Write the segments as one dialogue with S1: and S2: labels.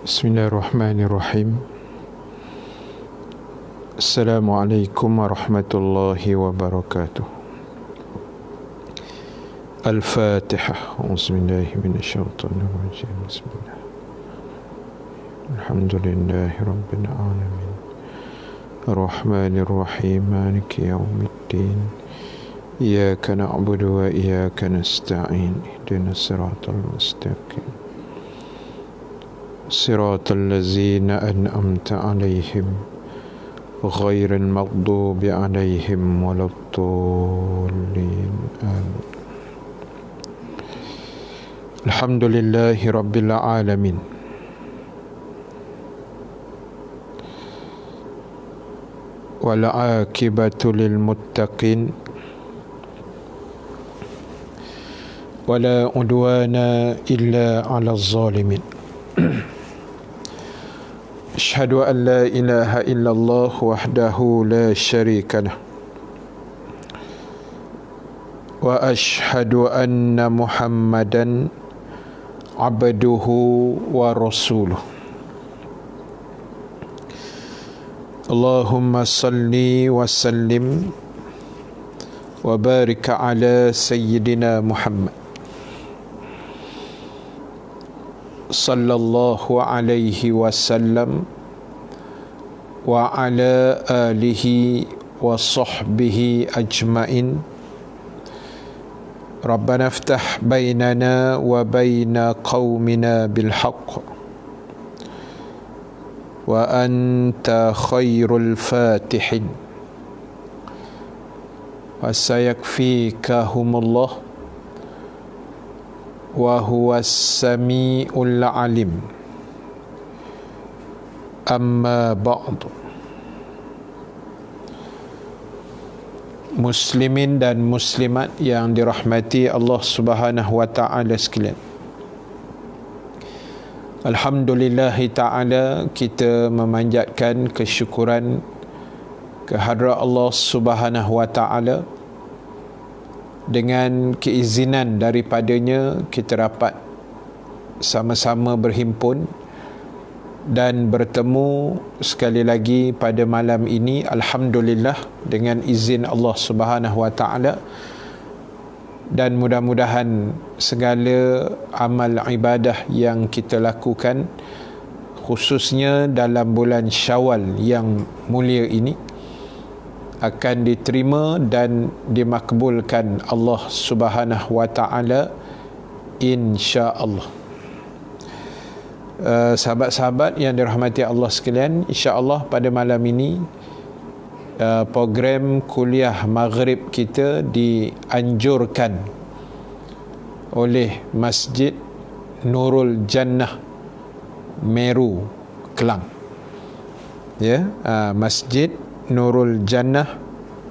S1: Bismillahirrahmanirrahim. Assalamualaikum warahmatullahi wabarakatuh. Al-Fatihah. Auzubillahi minasyaitonirrajim. Bismillah. Alhamdulillahi rabbil alamin. Ar-Rahmanir-Rahim. Maliki yaumiddin. Iyyaka na'budu wa iyyaka nasta'in. Ihdinas siratal mustaqim. صراط الذين أنعمت عليهم غير المغضوب عليهم ولا الضالين آمين. الحمد لله رب العالمين. والعاقبة للمتقين ولا عدوان إلا على الظالمين. أشهد أن لا إله إلا الله وحده لا شريك له وأشهد أن محمدا عبده ورسوله. اللهم صل وسلم وبارك على سيدنا محمد sallallahu alaihi wasallam wa ala alihi wa sahbihi ajma'in. Rabbana iftah bainana wa baina qaumina bil haqq wa anta khairul fatihin wa sayakfikahumullah wa huwas samiul alim. Amma ba'du. Muslimin dan muslimat yang dirahmati Allah Subhanahu wa taala sekalian, alhamdulillah taala, kita memanjatkan kesyukuran kehadrat Allah Subhanahu wa taala. Dengan keizinan daripadanya, kita dapat sama-sama berhimpun dan bertemu sekali lagi pada malam ini, alhamdulillah, dengan izin Allah Subhanahu wa taala. Dan mudah-mudahan segala amal ibadah yang kita lakukan, khususnya dalam bulan Syawal yang mulia ini, akan diterima dan dimakbulkan Allah Subhanahu wa taala, insya-Allah. Sahabat-sahabat yang dirahmati Allah sekalian, insya-Allah pada malam ini program kuliah maghrib kita dianjurkan oleh Masjid Nurul Jannah Meru, Kelang. Ya, Masjid Nurul Jannah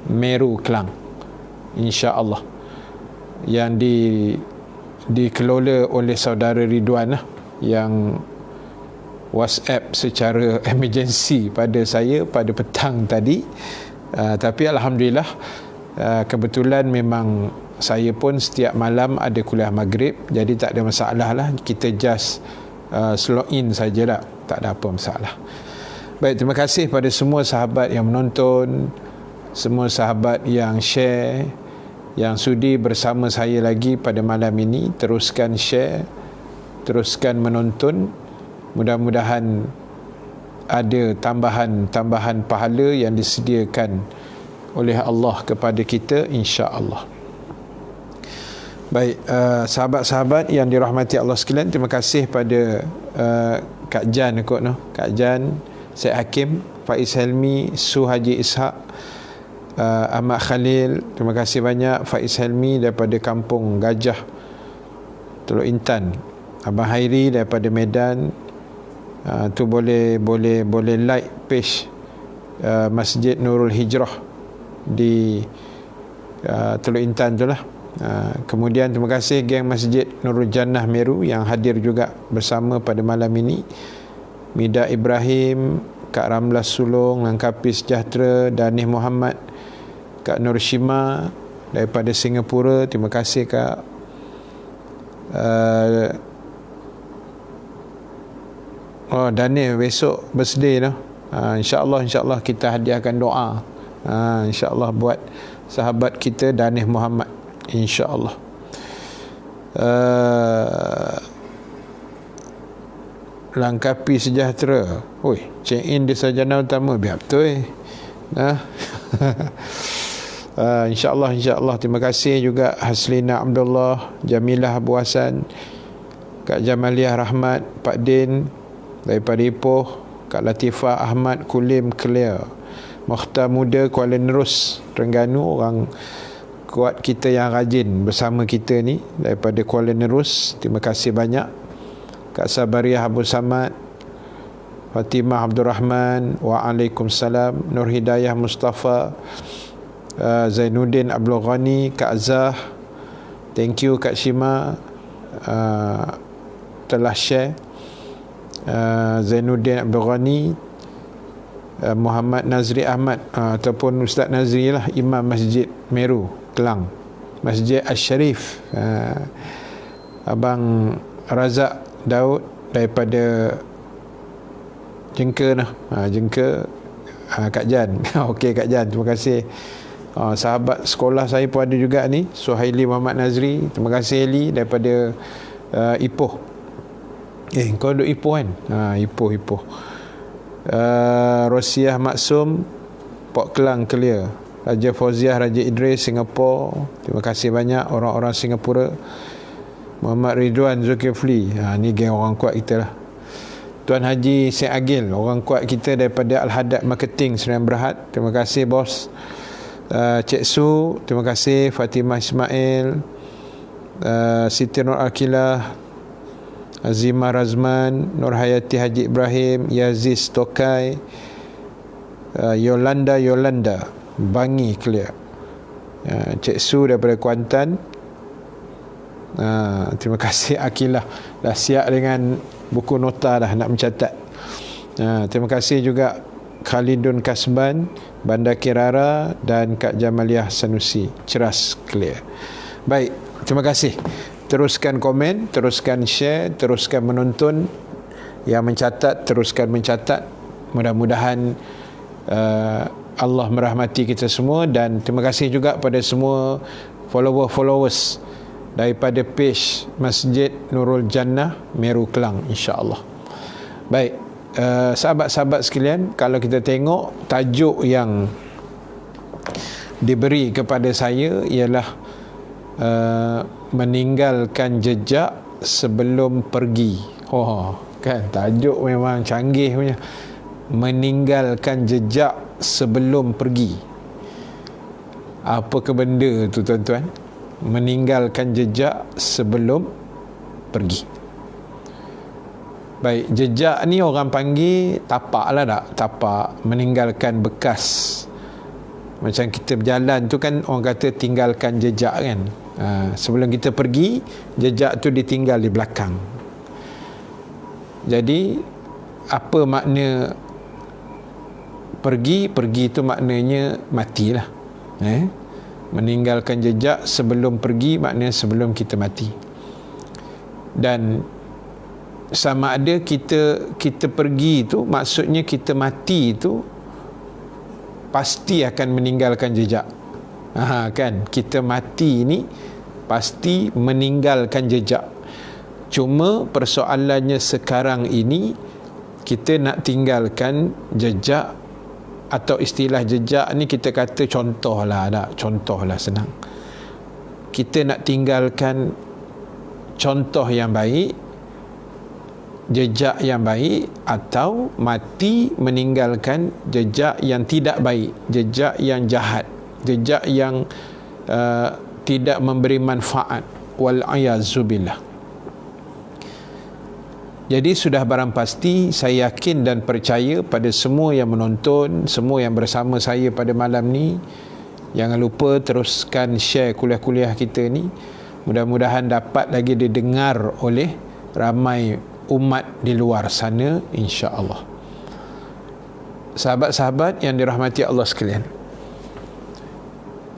S1: Meru, Kelang, insya-Allah, yang dikelola oleh saudara Ridwan yang WhatsApp secara emergency pada saya pada petang tadi. Tapi alhamdulillah, kebetulan memang saya pun setiap malam ada kuliah maghrib, jadi tak ada masalah lah. Kita just slot in sajalah, tak ada apa masalah. Baik, terima kasih pada semua sahabat yang menonton, semua sahabat yang share, yang sudi bersama saya lagi pada malam ini. Teruskan share, teruskan menonton. Mudah-mudahan ada tambahan pahala yang disediakan oleh Allah kepada kita, insya-Allah. Baik, sahabat-sahabat yang dirahmati Allah sekalian, terima kasih pada Kak Jan Kak Jan, Syed Hakim, Faiz Helmi, Su Haji Ishak, Ahmad Khalil, terima kasih banyak. Faiz Helmi daripada Kampung Gajah, Teluk Intan. Abang Hairi daripada Medan. Tu boleh like page Masjid Nurul Hijrah di Teluk Intan tu lah. Kemudian terima kasih geng Masjid Nurul Jannah Meru yang hadir juga bersama pada malam ini. Mida Ibrahim, Kak Ramlah Sulong, Langkapi Sejahtera, Danih Muhammad, Kak Nur Shima daripada Singapura, terima kasih Kak. Oh, Daniel besok birthday tu. InsyaAllah kita hadiahkan doa. InsyaAllah buat sahabat kita Daniel Muhammad. InsyaAllah. Langkapi sejahtera. Oi, check in di sarjana utama biar betul. InsyaAllah. Terima kasih juga Haslina Abdullah, Jamilah Abu Hasan, Kak Jamaliah Rahmat, Pak Din daripada Ipoh, Kak Latifah Ahmad Kulim Clear, Mokhtar Muda Kuala Nerus Terengganu, orang kuat kita yang rajin bersama kita ni daripada Kuala Nerus. Terima kasih banyak. Kak Sabariah Abu Samad, Fatimah Abdul Rahman, Waalaikumsalam, Nur Hidayah Mustafa, Zainuddin Abdul Ghani, Kak Azah, thank you Kak Shima, telah share. Zainuddin Abdul Ghani, Muhammad Nazri Ahmad, ataupun Ustaz Nazri lah, Imam Masjid Meru Kelang, Masjid Asy-Syarif, Abang Razak Daud daripada Jengka nah. Jengka, Kak Jan. Okey Kak Jan, terima kasih. Sahabat sekolah saya pun ada juga ni, Suhaili Muhammad Nazri. Terima kasih Eli daripada Ipoh. Kau duduk Ipoh kan? Ipoh. Rosiah Maksum, Port Kelang Clear. Raja Fauziah, Raja Idris Singapura. Terima kasih banyak orang-orang Singapura. Muhammad Ridwan Zulkifli, ni geng orang kuat kita lah. Tuan Haji Syed Agil, orang kuat kita daripada Al-Hadad Marketing Sdn Bhd. Terima kasih bos. Cik Su, terima kasih. Fatimah Ismail, Siti Nur Akilah, Azimah Razman, Nur Hayati Haji Ibrahim, Yaziz Tokai, Yolanda Bangi Clear, Cik Su daripada Kuantan. Terima kasih Akilah, dah siap dengan buku nota dah nak mencatat. Terima kasih juga Khalidun Kasban, Bandar Kirara, dan Kak Jamaliah Sanusi, Ceras Clear. Baik, terima kasih. Teruskan komen, teruskan share, teruskan menonton. Yang mencatat, teruskan mencatat. Mudah-mudahan Allah merahmati kita semua. Dan terima kasih juga pada semua followers daripada page Masjid Nurul Jannah Meru Kelang, insya-Allah. Baik, sahabat-sahabat sekalian, kalau kita tengok tajuk yang diberi kepada saya ialah meninggalkan jejak sebelum pergi. Kan tajuk memang canggih punya. Meninggalkan jejak sebelum pergi. Apa ke benda tu tuan-tuan? Meninggalkan jejak sebelum pergi. Baik, jejak ni orang panggil tapak lah tak? Tapak, meninggalkan bekas. Macam kita berjalan tu kan orang kata tinggalkan jejak kan. Sebelum kita pergi, jejak tu ditinggal di belakang. Jadi apa makna pergi? Pergi tu maknanya matilah. Meninggalkan jejak sebelum pergi maknanya sebelum kita mati. Dan sama ada kita pergi tu maksudnya kita mati tu pasti akan meninggalkan jejak. Kan kita mati ni pasti meninggalkan jejak. Cuma persoalannya sekarang ini kita nak tinggalkan jejak, atau istilah jejak ni kita kata contohlah senang. Kita nak tinggalkan contoh yang baik, jejak yang baik, atau mati meninggalkan jejak yang tidak baik, jejak yang jahat, jejak yang tidak memberi manfaat, wal-ayazubillah. Jadi sudah barang pasti saya yakin dan percaya pada semua yang menonton, semua yang bersama saya pada malam ni, jangan lupa teruskan share kuliah-kuliah kita ni. Mudah-mudahan dapat lagi didengar oleh ramai umat di luar sana, insya-Allah. Sahabat-sahabat yang dirahmati Allah sekalian,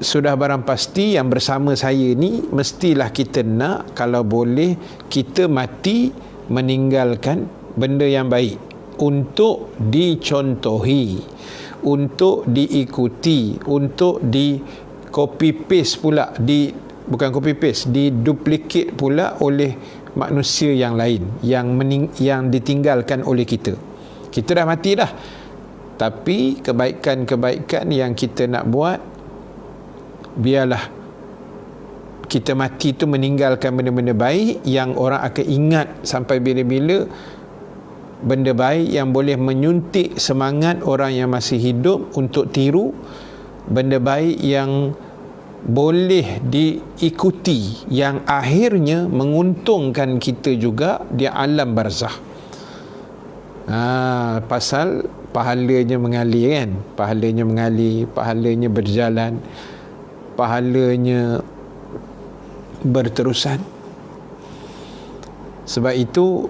S1: sudah barang pasti yang bersama saya ni mestilah kita nak kalau boleh kita mati meninggalkan benda yang baik untuk dicontohi, untuk diikuti, untuk di copy paste pula, bukan copy paste, diduplicate pula oleh manusia yang lain yang ditinggalkan oleh kita. Kita dah mati dah, tapi kebaikan-kebaikan yang kita nak buat, biarlah kita mati tu meninggalkan benda-benda baik yang orang akan ingat sampai bila-bila. Benda baik yang boleh menyuntik semangat orang yang masih hidup untuk tiru, benda baik yang boleh diikuti, yang akhirnya menguntungkan kita juga di alam barzah. Pasal pahalanya mengalir kan, pahalanya mengalir, pahalanya berjalan, pahalanya berterusan. Sebab itu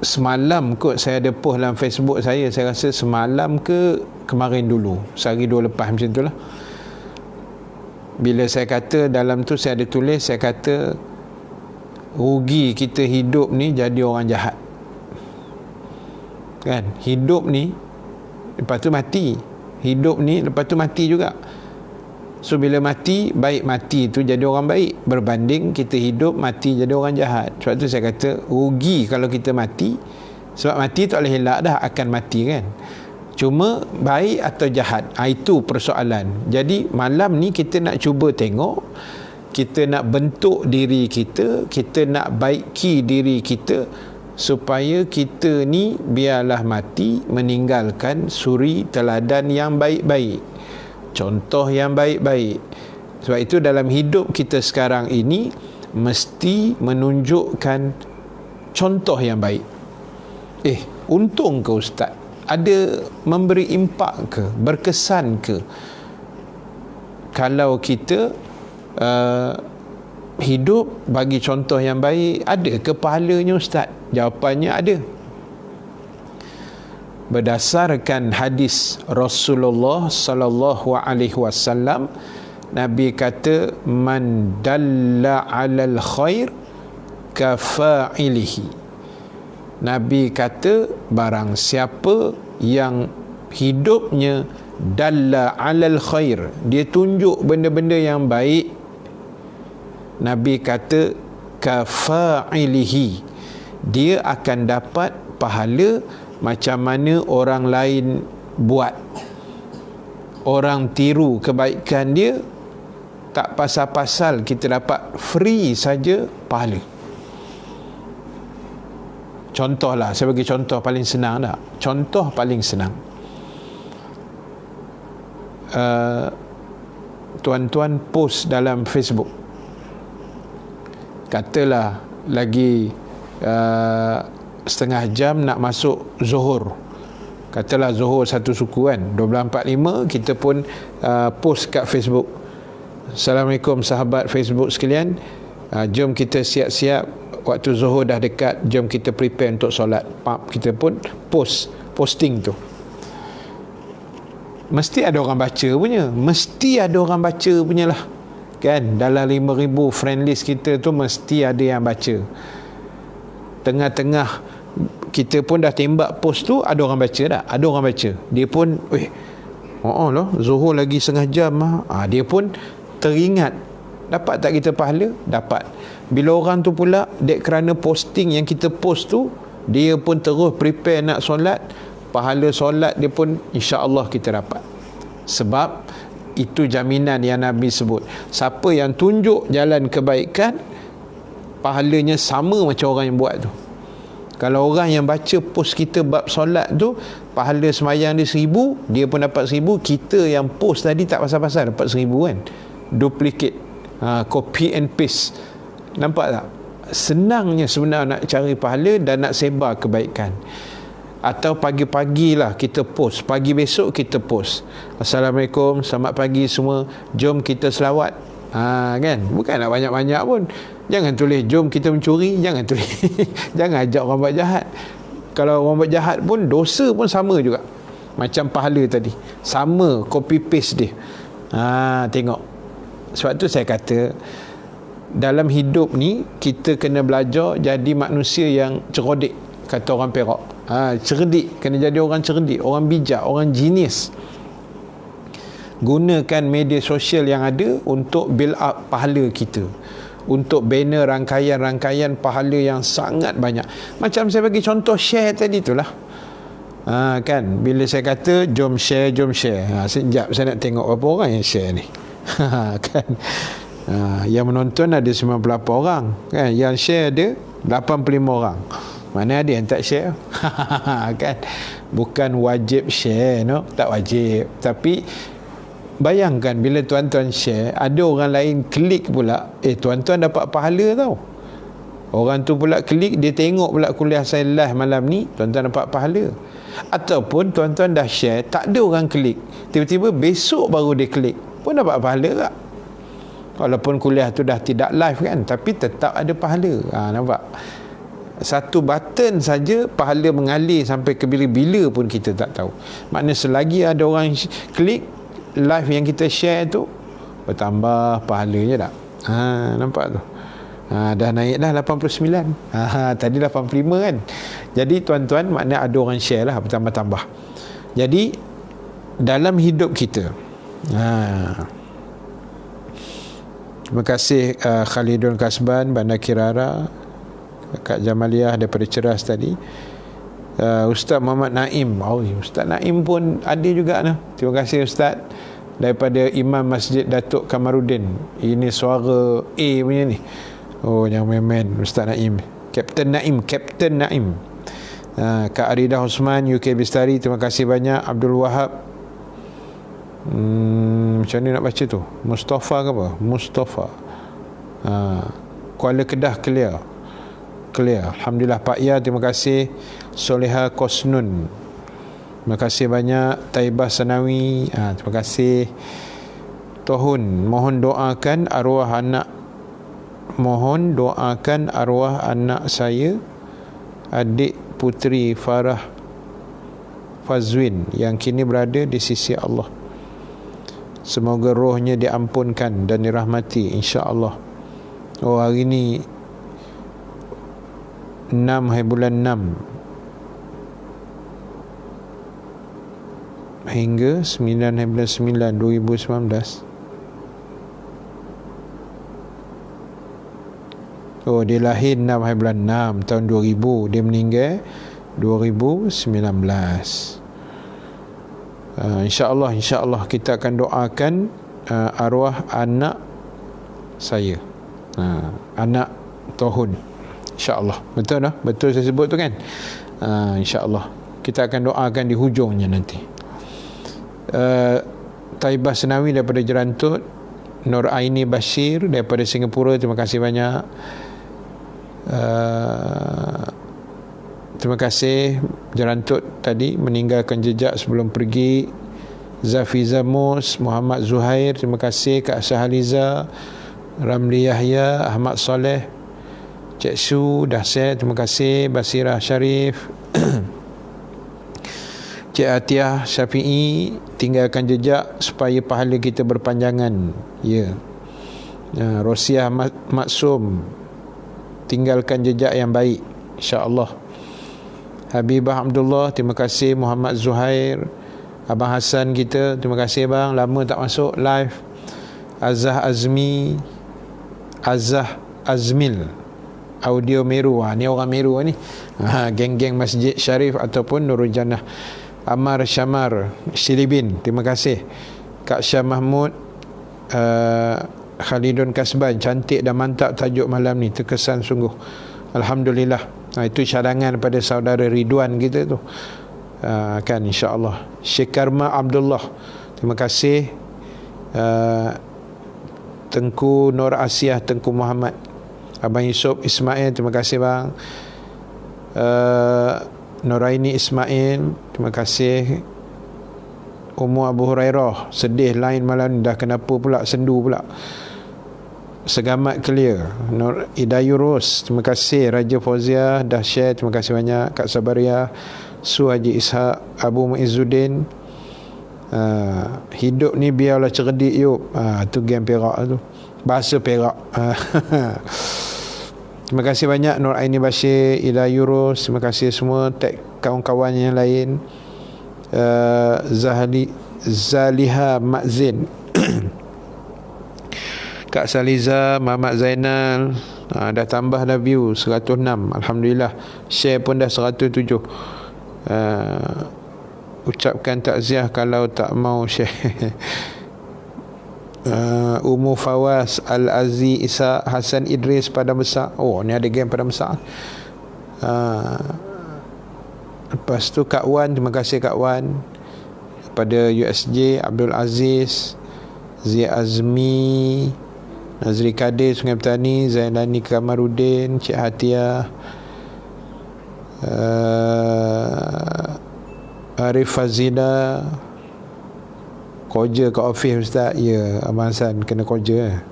S1: semalam kot saya ada post dalam Facebook saya rasa semalam ke kemarin dulu, sehari dua lepas macam tu lah, bila saya kata dalam tu saya ada tulis, saya kata rugi kita hidup ni jadi orang jahat kan. Hidup ni lepas tu mati, hidup ni lepas tu mati juga. So bila mati, baik mati tu jadi orang baik, berbanding kita hidup mati jadi orang jahat. Sebab tu saya kata rugi kalau kita mati, sebab mati tu boleh elak dah, akan mati kan. Cuma baik atau jahat, itu persoalan. Jadi malam ni kita nak cuba tengok, kita nak bentuk diri kita, kita nak baiki diri kita supaya kita ni biarlah mati meninggalkan suri teladan yang baik-baik, contoh yang baik-baik. Sebab itu dalam hidup kita sekarang ini mesti menunjukkan contoh yang baik. Untung ke ustaz? Ada memberi impak ke? Berkesan ke? Kalau kita hidup bagi contoh yang baik, ada ke pahalanya ustaz? Jawapannya ada. Berdasarkan hadis Rasulullah sallallahu alaihi wasallam, Nabi kata man dalla 'alal khair kafa'ilihi. Nabi kata barang siapa yang hidupnya dalla 'alal khair, dia tunjuk benda-benda yang baik, Nabi kata kafa'ilihi, dia akan dapat pahala macam mana orang lain buat. Orang tiru kebaikan dia, tak pasal-pasal kita dapat free saja pahala. Contohlah, saya bagi contoh paling senang tak? Contoh paling senang. Tuan-tuan post dalam Facebook, katalah lagi setengah jam nak masuk Zuhur, katalah Zuhur satu suku kan, 12.45, kita pun post kat Facebook, Assalamualaikum sahabat Facebook sekalian, jom kita siap-siap, waktu Zuhur dah dekat, jom kita prepare untuk solat. Kita pun posting tu, mesti ada orang baca punya, lah kan. Dalam 5,000 friend list kita tu mesti ada yang baca. Tengah-tengah kita pun dah tembak post tu, ada orang baca tak? Ada orang baca. Dia pun lah, Zuhur lagi setengah jam dia pun teringat. Dapat tak kita pahala? Dapat. Bila orang tu pula dek kerana posting yang kita post tu, dia pun terus prepare nak solat, pahala solat dia pun insya-Allah kita dapat. Sebab itu jaminan yang Nabi sebut, siapa yang tunjuk jalan kebaikan, pahalanya sama macam orang yang buat tu. Kalau orang yang baca post kita bab solat tu, pahala semayang dia 1,000, dia pun dapat 1,000. Kita yang post tadi tak pasal-pasal dapat 1,000 kan. Duplicate, copy and paste. Nampak tak? Senangnya sebenarnya nak cari pahala dan nak sebar kebaikan. Atau pagi-pagi lah kita post, pagi besok kita post, Assalamualaikum, selamat pagi semua, jom kita selawat. Kan, bukan nak banyak-banyak pun. Jangan tulis jom kita mencuri, jangan tulis jangan ajak orang buat jahat. Kalau orang buat jahat pun dosa pun sama juga macam pahala tadi, sama, copy paste dia. Tengok. Sebab tu saya kata dalam hidup ni kita kena belajar jadi manusia yang cerdik, kata orang Perak. Cerdik, kena jadi orang cerdik, orang bijak, orang genius. Gunakan media sosial yang ada untuk build up pahala kita, untuk bina rangkaian-rangkaian pahala yang sangat banyak. Macam saya bagi contoh share tadi itulah. Kan, bila saya kata jom share, sekejap saya nak tengok berapa orang yang share ni. Kan, yang menonton ada 98 orang, kan, yang share ada 85 orang. Mana ada yang tak share? Kan, bukan wajib share, no, tak wajib. Tapi bayangkan bila tuan-tuan share, ada orang lain klik pula, tuan-tuan dapat pahala tau. Orang tu pula klik, dia tengok pula kuliah saya live malam ni, tuan-tuan dapat pahala. Ataupun tuan-tuan dah share, tak ada orang klik, tiba-tiba besok baru dia klik, pun dapat pahala tak? Walaupun kuliah tu dah tidak live kan, tapi tetap ada pahala. Nampak? Satu button saja pahala mengalir sampai ke bila-bila pun kita tak tahu. Maknanya selagi ada orang klik live yang kita share tu, bertambah pahalanya tak? Nampak tu? Dah naik dah 89. Tadi 85 kan. Jadi tuan-tuan, maknanya ada orang share lah, bertambah-tambah. Jadi dalam hidup kita, terima kasih Khalidun Kasban, Bandar Kirara, Kak Jamaliah daripada Ceras tadi, Ustaz Muhammad Naim. Ustaz Naim pun ada juga nah. Terima kasih Ustaz, daripada Imam Masjid Datuk Kamarudin. Ini suara A punya ni. Yang main-main Ustaz Naim, Kapten Naim. Kak Arida Osman UK Bistari, terima kasih banyak. Abdul Wahab, macam ni nak baca tu, Mustafa ke apa? Mustafa, Kuala Kedah clear. Alhamdulillah. Pak Ya, terima kasih. Soleha Kosnun, terima kasih banyak. Taibah Sanawi, terima kasih. Tohun, mohon doakan arwah anak saya, adik puteri Farah Fazwin, yang kini berada di sisi Allah. Semoga rohnya diampunkan dan dirahmati, insya-Allah. Hari ni 6 hari bulan 6 hingga 9 hari bulan 9 2019. Dia lahir 6 hari bulan 6 tahun 2000, dia meninggal 2019. InsyaAllah kita akan doakan arwah anak saya, anak Tohun, InsyaAllah. Betul dah? Betul saya sebut tu kan? InsyaAllah kita akan doakan di hujungnya nanti. Taibah Senawi daripada Jerantut, Nur Aini Bashir daripada Singapura, terima kasih banyak. Terima kasih. Jerantut tadi meninggalkan jejak sebelum pergi. Zafiza Mus, Muhammad Zuhair, terima kasih. Kak Sahaliza, Ramli Yahya, Ahmad Soleh, Cik Su, Dahsyat, terima kasih. Basirah Syarif, Cik Atiah Syafi'i, tinggalkan jejak supaya pahala kita berpanjangan. Rosiah Maksum, tinggalkan jejak yang baik, insya-Allah. Habibah Abdullah, terima kasih. Muhammad Zuhair, Abang Hassan kita, terima kasih bang, lama tak masuk live. Azah Azmil, Audio Meru, ni orang Meru ni, geng-geng Masjid Syarif ataupun Nurul Jannah. Amar Syamar Silibin, terima kasih. Kak Syah Mahmud, Khalidun Kasban, cantik dan mantap tajuk malam ni, terkesan sungguh. Alhamdulillah. Itu cadangan pada saudara Ridwan kita tu, kan, insya-Allah. Syekh Karma Abdullah, terima kasih. Tengku Nur Asiah, Tengku Muhammad, Abang Yusuf Ismail, terima kasih bang. Nuraini Ismail, terima kasih. Ummu Abu Hurairah, sedih lain malam ni, dah kenapa pula, sendu pula. Segamat clear. Nur Idayurus, terima kasih. Raja Fauzia, Dahsyat, terima kasih banyak. Kak Sabaria, Su Haji Ishak, Abu Muizzuddin, hidup ni biarlah cerdik yuk. Tu game Perak tu. bahasa Perak. Terima kasih banyak Nur Aini Bashir, Ila Yurus, terima kasih semua, tag kawan-kawan yang lain. Zaliha Makzin, Kak Saliza, Muhammad Zainal, dah tambah dah view 106, Alhamdulillah. Share pun dah 107. Ucapkan takziah kalau tak mau share. Umu Fawaz, Al-Aziz Isa, Hasan Idris pada besar. Oh, ni ada game pada besar. Lepas tu Kak Wan, terima kasih Kak Wan. Pada USJ, Abdul Aziz, Zia Azmi, Nazri Kadir, Sungai Petani, Zainani Kamarudin, Cik Hatia, Arif Fazina. Koja kat office Ustaz. Ya, Abang Hassan kena koja.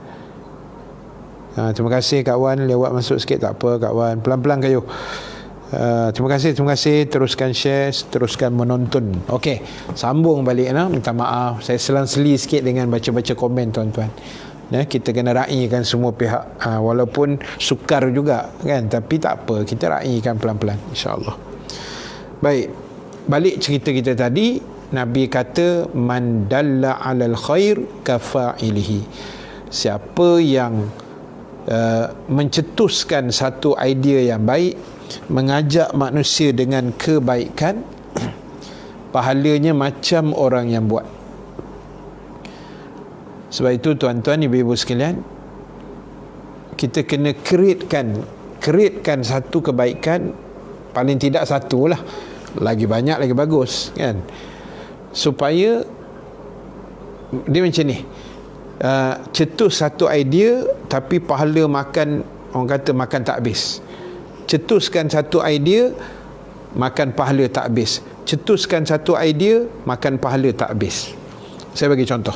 S1: Terima kasih Kak Wan, lewat masuk sikit tak apa Kak Wan, pelan-pelan kayu. Terima kasih. Teruskan share, teruskan menonton. Okey, sambung balik. Minta maaf, saya selang-seli sikit dengan baca-baca komen tuan-tuan. Kita kena raikan semua pihak, walaupun sukar juga kan, tapi tak apa, kita raikan pelan-pelan, insya-Allah. Baik, balik cerita kita tadi. Nabi kata, man dalla 'alal khair kafa'ilihi. Siapa yang mencetuskan satu idea yang baik, mengajak manusia dengan kebaikan, pahalanya macam orang yang buat. Sebab itu tuan-tuan, ibu-ibu sekalian, kita kena createkan satu kebaikan, paling tidak satu lah, lagi banyak lagi bagus kan, supaya dia macam ni, cetus satu idea tapi pahala makan, orang kata makan tak habis. Cetuskan satu idea, makan pahala tak habis. Cetuskan satu idea, makan pahala tak habis. Saya bagi contoh.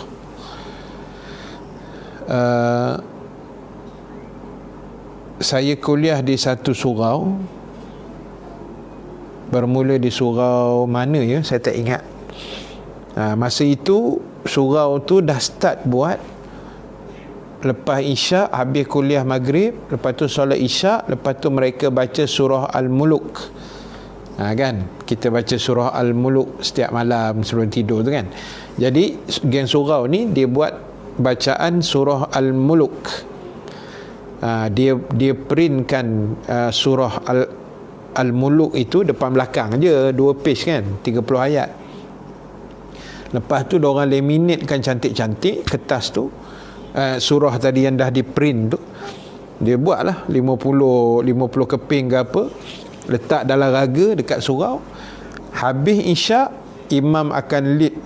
S1: Saya kuliah di satu surau, bermula di surau mana ya, saya tak ingat. Masa itu surau tu dah start buat lepas isyak, habis kuliah maghrib, lepas tu solat isyak, lepas tu mereka baca surah Al-Muluk. Kan, kita baca surah Al-Muluk setiap malam sebelum tidur tu kan. Jadi geng surau ni dia buat bacaan surah Al-Muluk. Dia printkan surah Al-Muluk itu depan belakang je, 2 page kan, 30 ayat. Lepas tu diorang laminatekan cantik-cantik kertas tu, surah tadi yang dah di print tu, dia buat lah 50 keping ke apa, letak dalam raga dekat surau. Habis isyak, imam akan lead,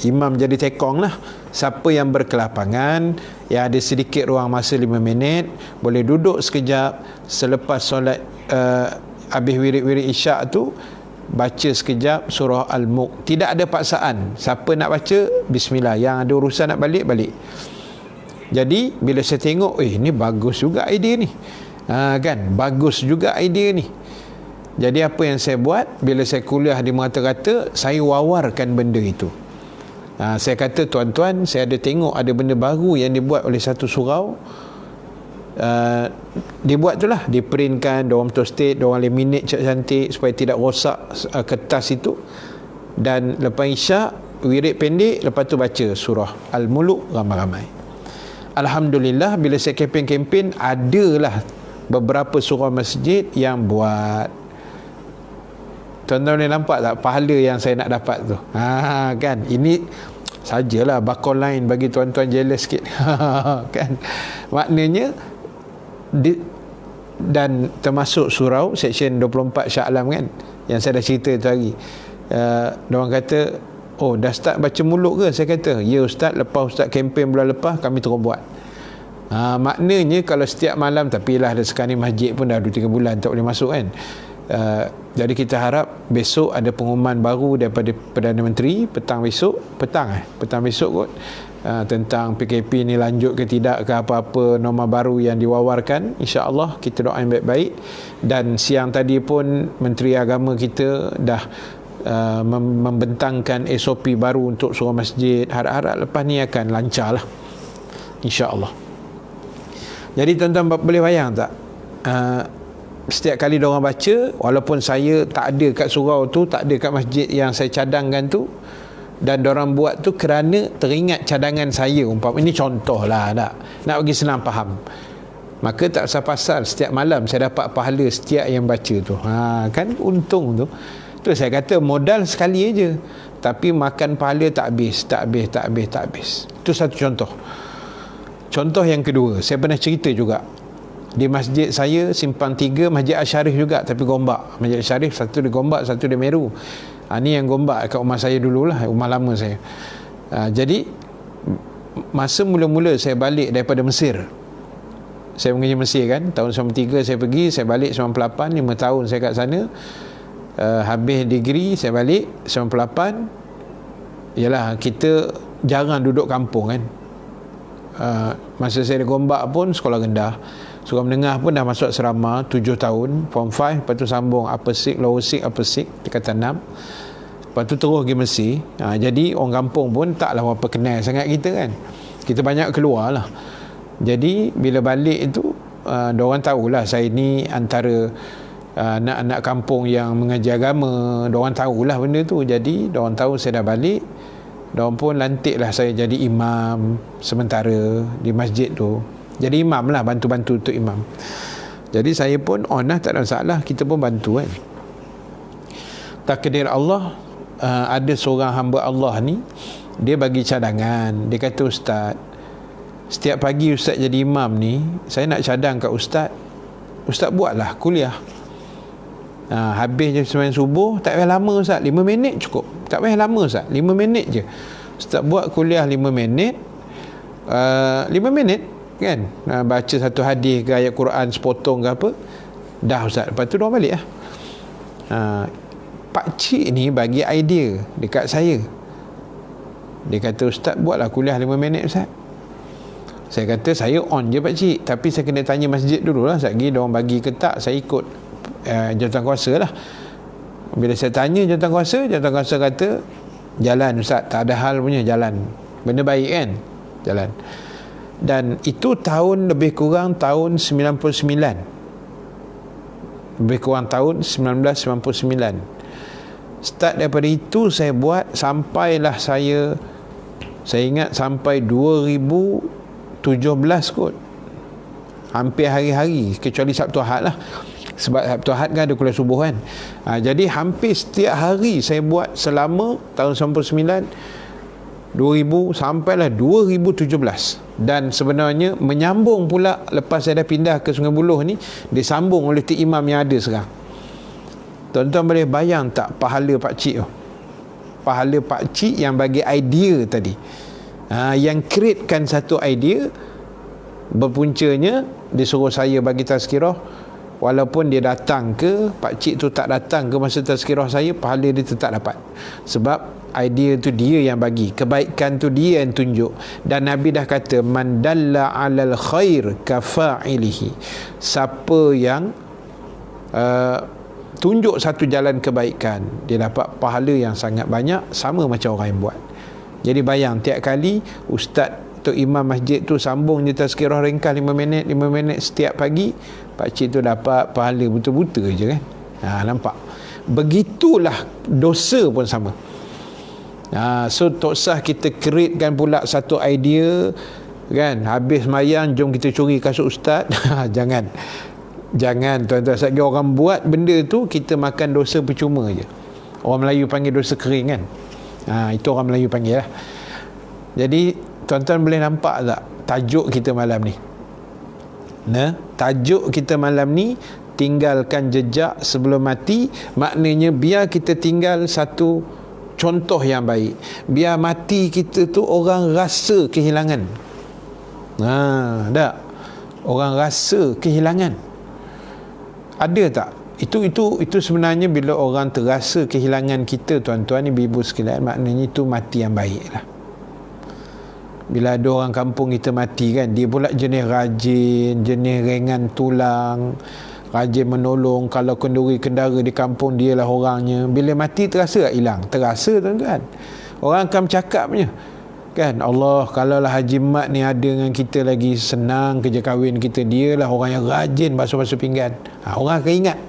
S1: imam jadi tekong lah. Siapa yang berkelapangan, yang ada sedikit ruang masa 5 minit, boleh duduk sekejap selepas solat, habis wirid-wirid isyak tu, baca sekejap surah Al-Mulk. Tidak ada paksaan, siapa nak baca bismillah, yang ada urusan nak balik. Jadi bila saya tengok, ni bagus juga idea ni, kan, bagus juga idea ni. Jadi apa yang saya buat, bila saya kuliah di Merata-Rata, saya wawarkan benda itu. Saya kata, tuan-tuan, saya ada tengok ada benda baru yang dibuat oleh satu surau. Dia buat tu lah, dia printkan, diorang state, diorang laminate cantik supaya tidak rosak kertas itu. Dan lepas isyak, wirid pendek, lepas tu baca surah Al-Muluk ramai-ramai. Alhamdulillah, bila saya kempen-kempen, adalah beberapa surau masjid yang buat. Tuan-tuan boleh nampak tak pahala yang saya nak dapat tu? Kan, ini sajalah bakal lain bagi tuan-tuan jealous sikit. Kan, maknanya dan termasuk surau seksyen 24 Shah Alam kan, yang saya dah cerita tu hari. Diorang kata, oh dah start baca muluk ke? Saya kata, ya Ustaz, lepas Ustaz kempen bulan lepas, kami terus buat. Maknanya kalau setiap malam, tapi lah sekarang ni masjid pun dah 2-3 bulan tak boleh masuk kan. Jadi kita harap besok ada pengumuman baru daripada Perdana Menteri petang besok kot, tentang PKP ni lanjut ke tidak ke, apa-apa norma baru yang diwawarkan. InsyaAllah kita doain baik-baik. Dan siang tadi pun Menteri Agama kita dah membentangkan SOP baru untuk surau masjid. Harap-harap lepas ni akan lancar lah, InsyaAllah. Jadi tuan-tuan boleh bayang tak, setiap kali diorang baca, walaupun saya tak ada kat surau tu, tak ada kat masjid yang saya cadangkan tu, dan diorang buat tu kerana teringat cadangan saya, ini contoh lah, nak bagi senang faham, maka tak pasal setiap malam saya dapat pahala setiap yang baca tu. Kan untung tu. Tu saya kata modal sekali aja, tapi makan pahala tak habis. Itu satu contoh. Contoh yang kedua, saya pernah cerita juga di masjid saya, Simpang 3, Masjid Asy-Syarif juga, tapi Gombak. Masjid Asy-Syarif, satu di Gombak, satu di Meru. Ni yang Gombak kat rumah saya dululah, rumah lama saya. Jadi masa mula-mula saya balik daripada Mesir, saya mengaji Mesir kan, tahun 93 saya pergi, saya balik 98, 5 tahun saya kat sana. Habis degree saya balik 98. Yalah, kita jarang duduk kampung kan. Masa saya di Gombak pun sekolah rendah, sekolah menengah pun dah masuk asrama 7 tahun, form 5, lepas tu sambung upper six, lower six, upper six, tingkatan 6, lepas tu terus pergi Mesir. Jadi orang kampung pun taklah berapa kenal sangat kita kan, kita banyak keluar lah. Jadi bila balik itu, diorang tahulah saya ni antara anak-anak kampung yang mengaji agama. Diorang tahulah benda tu. Jadi diorang tahu saya dah balik, diorang pun lantiklah saya jadi imam sementara di masjid tu. Jadi imam lah, bantu-bantu untuk imam. Jadi saya pun on lah, tak ada masalah, kita pun bantu kan. Takdir Allah, ada seorang hamba Allah ni, dia bagi cadangan. Dia kata, Ustaz, setiap pagi Ustaz jadi imam ni, saya nak cadang kat Ustaz buatlah kuliah. Habis je sembahyang subuh, tak payah lama Ustaz, 5 minit cukup. Tak payah lama Ustaz, 5 minit je. Ustaz buat kuliah 5 minit, 5 minit kan, baca satu hadis ke ayat Quran sepotong ke apa, dah Ustaz. Lepas tu diorang balik lah. Pakcik ni bagi idea dekat saya. Dia kata, Ustaz buatlah kuliah 5 minit Ustaz. Saya kata, saya on je pakcik, tapi saya kena tanya masjid dulu lah, sekali diorang bagi ke tak, saya ikut jawatan kuasa lah. Bila saya tanya jawatan kuasa kata, jalan Ustaz, tak ada hal punya, jalan, benda baik kan, jalan. Dan itu tahun lebih kurang tahun 99, lebih kurang tahun 1999. Start daripada itu saya buat sampailah saya ingat sampai 2017 kot, hampir hari-hari, kecuali Sabtu Ahad lah, sebab Sabtu Ahad kan ada kuliah subuh kan. Jadi hampir setiap hari saya buat selama tahun 99, 2000 sampailah 2017. Dan sebenarnya menyambung pula lepas saya dah pindah ke Sungai Buloh ni, disambung oleh Tik Imam yang ada sekarang. Tuan-tuan boleh bayang tak pahala pakcik tu? Pahala pakcik yang bagi idea tadi, yang createkan satu idea. Berpuncanya disuruh saya bagi tazkirah, walaupun dia datang ke, pakcik tu tak datang ke masa tazkirah saya, pahala dia tetap dapat. Sebab idea tu dia yang bagi, kebaikan tu dia yang tunjuk. Dan Nabi dah kata, man dalla alal khair kafa'ilihi, siapa yang tunjuk satu jalan kebaikan, dia dapat pahala yang sangat banyak, sama macam orang yang buat. Jadi bayang, tiap kali ustaz atau imam masjid tu sambung je tazkirah ringkas 5 minit setiap pagi, pakcik tu dapat pahala buta-buta je kan. Nampak? Begitulah dosa pun sama. So tak usah kita createkan pula satu idea kan, habis mayang jom kita curi kasut ustaz. Jangan tuan-tuan, sekali orang buat benda tu, kita makan dosa percuma je. Orang Melayu panggil dosa kering kan. Itu orang Melayu panggil lah. Jadi tuan-tuan boleh nampak tak tajuk kita malam ni? Tajuk kita malam ni, tinggalkan jejak sebelum mati. Maknanya biar kita tinggal satu contoh yang baik, biar mati kita tu orang rasa kehilangan. Tak? Orang rasa kehilangan. Ada tak? Itu sebenarnya bila orang terasa kehilangan kita, tuan-tuan, ibu-ibu sekalian, maknanya itu mati yang baik lah. Bila ada orang kampung kita mati kan, dia pula jenis rajin, jenis ringan tulang, rajin menolong. Kalau kenduri kendara di kampung, dia lah orangnya. Bila mati terasa tak hilang? Terasa tuan-tuan. Orang akan bercakapnya Kan Allah, kalaulah Haji Mat ni ada dengan kita lagi, senang kerja kahwin kita, dialah orang yang rajin basuh-basuh pinggan. Orang akan ingat